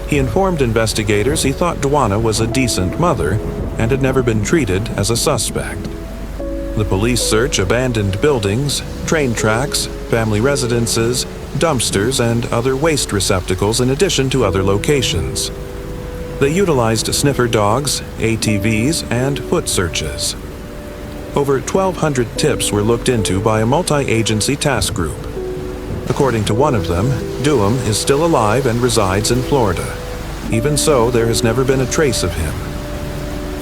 He informed investigators he thought Duana was a decent mother and had never been treated as a suspect. The police search abandoned buildings, train tracks, family residences, dumpsters, and other waste receptacles in addition to other locations. They utilized sniffer dogs, ATVs, and foot searches. Over 1,200 tips were looked into by a multi-agency task group. According to one of them, Duham is still alive and resides in Florida. Even so, there has never been a trace of him.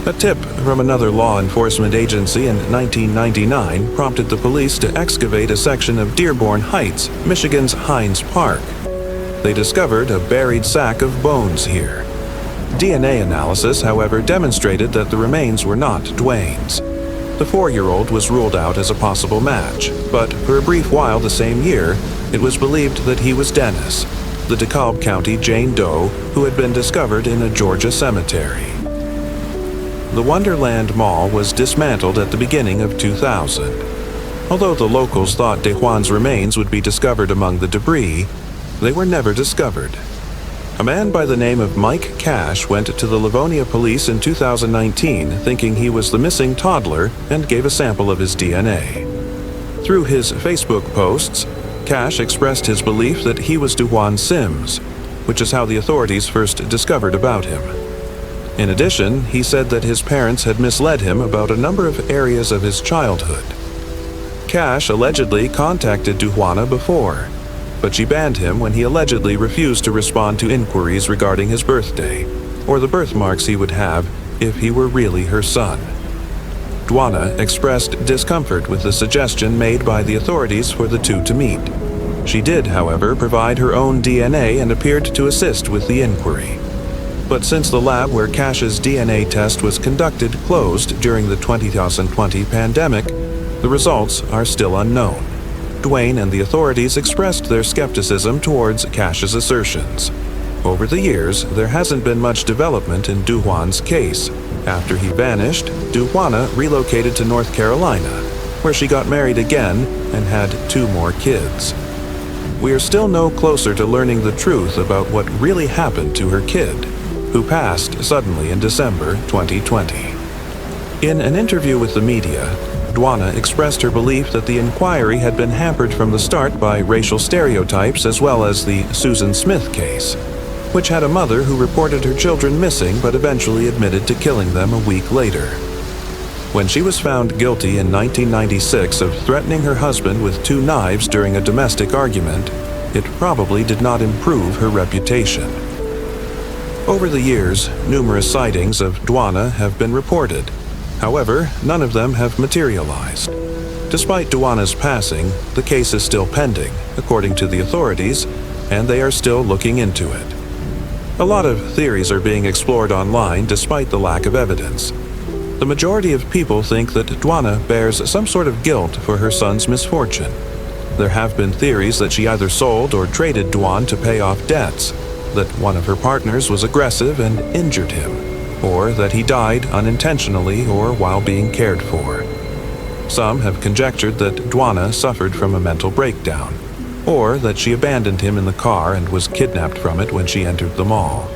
A tip from another law enforcement agency in 1999 prompted the police to excavate a section of Dearborn Heights, Michigan's Hines Park. They discovered a buried sack of bones here. DNA analysis, however, demonstrated that the remains were not Dwayne's. The 4-year-old was ruled out as a possible match, but for a brief while the same year, it was believed that he was Dennis, the DeKalb County Jane Doe who had been discovered in a Georgia cemetery. The Wonderland Mall was dismantled at the beginning of 2000. Although the locals thought DeJuan's remains would be discovered among the debris, they were never discovered. A man by the name of Mike Cash went to the Livonia police in 2019 thinking he was the missing toddler and gave a sample of his DNA. Through his Facebook posts, Cash expressed his belief that he was DeJuan Sims, which is how the authorities first discovered about him. In addition, he said that his parents had misled him about a number of areas of his childhood. Cash allegedly contacted DeJuana before, but she banned him when he allegedly refused to respond to inquiries regarding his birthday, or the birthmarks he would have if he were really her son. DeJuana expressed discomfort with the suggestion made by the authorities for the two to meet. She did, however, provide her own DNA and appeared to assist with the inquiry. But since the lab where Cash's DNA test was conducted closed during the 2020 pandemic, the results are still unknown. Dwayne and the authorities expressed their skepticism towards Cash's assertions. Over the years, there hasn't been much development in DeJuan's case. After he vanished, DeJuana relocated to North Carolina, where she got married again and had 2 more kids. We are still no closer to learning the truth about what really happened to her kid, who passed suddenly in December 2020. In an interview with the media, DeJuana expressed her belief that the inquiry had been hampered from the start by racial stereotypes as well as the Susan Smith case, which had a mother who reported her children missing but eventually admitted to killing them a week later. When she was found guilty in 1996 of threatening her husband with 2 knives during a domestic argument, it probably did not improve her reputation. Over the years, numerous sightings of DeJuana have been reported. However, none of them have materialized. Despite DeJuana's passing, the case is still pending, according to the authorities, and they are still looking into it. A lot of theories are being explored online despite the lack of evidence. The majority of people think that DeJuana bears some sort of guilt for her son's misfortune. There have been theories that she either sold or traded DeJuan to pay off debts, that one of her partners was aggressive and injured him, or that he died unintentionally or while being cared for. Some have conjectured that DeJuana suffered from a mental breakdown, or that she abandoned him in the car and was kidnapped from it when she entered the mall.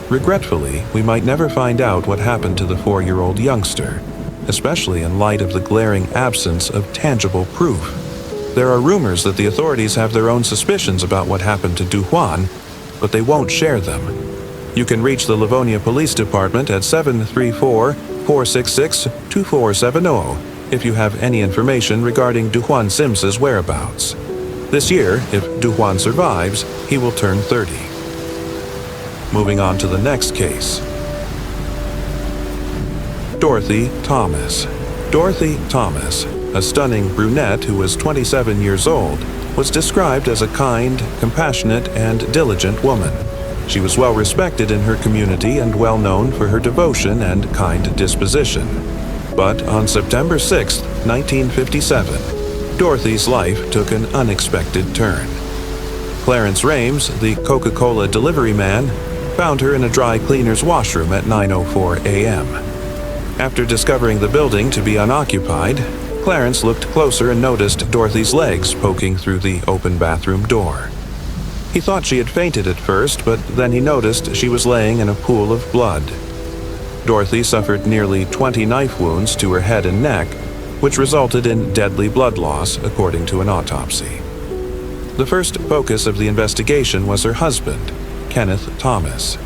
Regretfully, we might never find out what happened to the 4-year-old youngster, especially in light of the glaring absence of tangible proof. There are rumors that the authorities have their own suspicions about what happened to DeJuan, but they won't share them. You can reach the Livonia Police Department at 734-466-2470 if you have any information regarding DeJuan Sims's whereabouts. This year, if DeJuan survives, he will turn 30. Moving on to the next case. Dorothy Thomas. Dorothy Thomas, a stunning brunette who was 27 years old, was described as a kind, compassionate, and diligent woman. She was well respected in her community and well known for her devotion and kind disposition. But on September 6, 1957, Dorothy's life took an unexpected turn. Clarence Rames, the Coca-Cola delivery man, found her in a dry cleaner's washroom at 9:04 a.m. After discovering the building to be unoccupied, Clarence looked closer and noticed Dorothy's legs poking through the open bathroom door. He thought she had fainted at first, but then he noticed she was laying in a pool of blood. Dorothy suffered nearly 20 knife wounds to her head and neck, which resulted in deadly blood loss, according to an autopsy. The first focus of the investigation was her husband, Kenneth Thomas.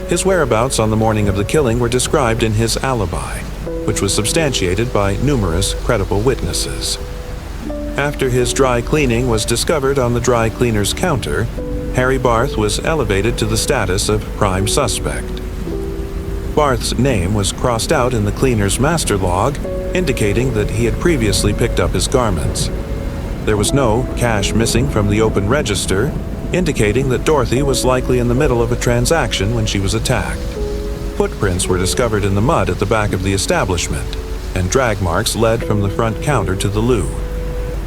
His whereabouts on the morning of the killing were described in his alibi, which was substantiated by numerous credible witnesses. After his dry cleaning was discovered on the dry cleaner's counter, Harry Barth was elevated to the status of prime suspect. Barth's name was crossed out in the cleaner's master log, indicating that he had previously picked up his garments. There was no cash missing from the open register, indicating that Dorothy was likely in the middle of a transaction when she was attacked. Footprints were discovered in the mud at the back of the establishment, and drag marks led from the front counter to the loo.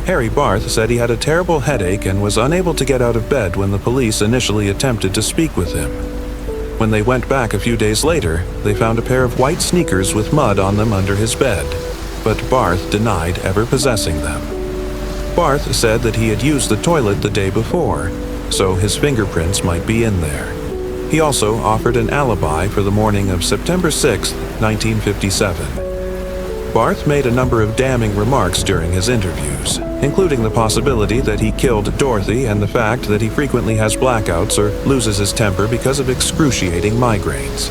Harry Barth said he had a terrible headache and was unable to get out of bed when the police initially attempted to speak with him. When they went back a few days later, they found a pair of white sneakers with mud on them under his bed, but Barth denied ever possessing them. Barth said that he had used the toilet the day before, so his fingerprints might be in there. He also offered an alibi for the morning of September 6, 1957. Barth made a number of damning remarks during his interviews, including the possibility that he killed Dorothy and the fact that he frequently has blackouts or loses his temper because of excruciating migraines.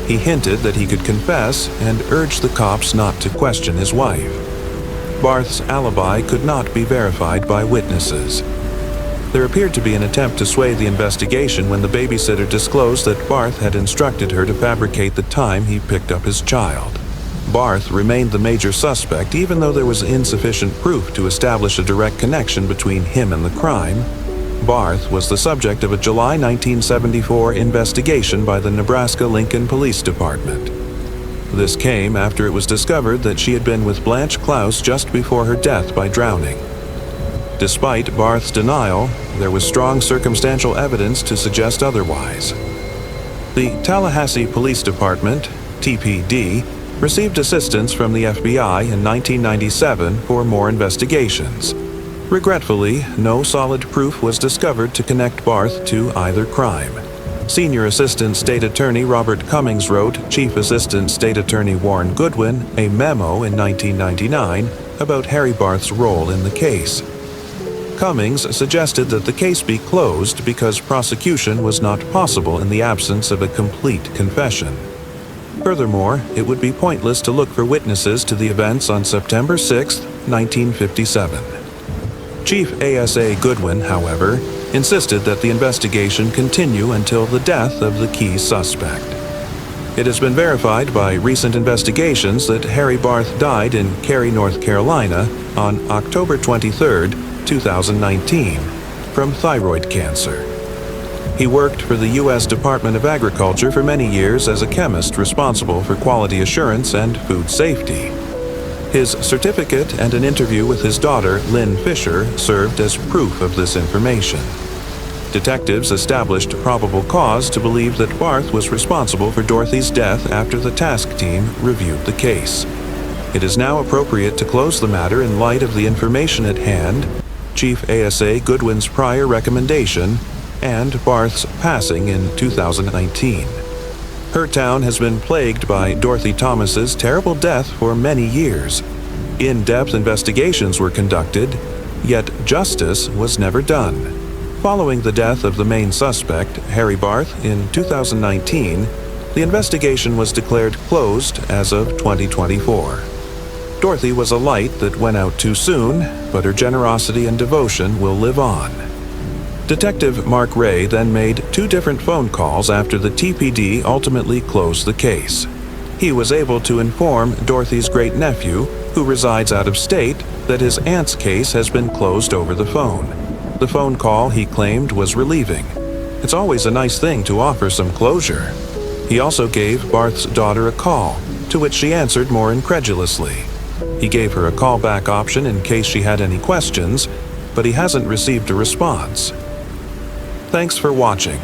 He hinted that he could confess and urged the cops not to question his wife. Barth's alibi could not be verified by witnesses. There appeared to be an attempt to sway the investigation when the babysitter disclosed that Barth had instructed her to fabricate the time he picked up his child. Barth remained the major suspect even though there was insufficient proof to establish a direct connection between him and the crime. Barth was the subject of a July 1974 investigation by the Nebraska-Lincoln Police Department. This came after it was discovered that she had been with Blanche Klaus just before her death by drowning. Despite Barth's denial, there was strong circumstantial evidence to suggest otherwise. The Tallahassee Police Department, TPD, received assistance from the FBI in 1997 for more investigations. Regretfully, no solid proof was discovered to connect Barth to either crime. Senior Assistant State Attorney Robert Cummings wrote Chief Assistant State Attorney Warren Goodwin a memo in 1999 about Harry Barth's role in the case. Cummings suggested that the case be closed because prosecution was not possible in the absence of a complete confession. Furthermore, it would be pointless to look for witnesses to the events on September 6, 1957. Chief ASA Goodwin, however, insisted that the investigation continue until the death of the key suspect. It has been verified by recent investigations that Harry Barth died in Cary, North Carolina on October 23, 2019, from thyroid cancer. He worked for the U.S. Department of Agriculture for many years as a chemist responsible for quality assurance and food safety. His certificate and an interview with his daughter, Lynn Fisher, served as proof of this information. Detectives established probable cause to believe that Barth was responsible for Dorothy's death after the task team reviewed the case. It is now appropriate to close the matter in light of the information at hand, Chief ASA Goodwin's prior recommendation, and Barth's passing in 2019. Her town has been plagued by Dorothy Thomas's terrible death for many years. In-depth investigations were conducted, yet justice was never done. Following the death of the main suspect, Harry Barth, in 2019, the investigation was declared closed as of 2024. Dorothy was a light that went out too soon, but her generosity and devotion will live on. Detective Mark Ray then made 2 different phone calls after the TPD ultimately closed the case. He was able to inform Dorothy's great-nephew, who resides out of state, that his aunt's case has been closed over the phone. The phone call, he claimed, was relieving. It's always a nice thing to offer some closure. He also gave Barth's daughter a call, to which she answered more incredulously. He gave her a callback option in case she had any questions, but he hasn't received a response. Thanks for watching.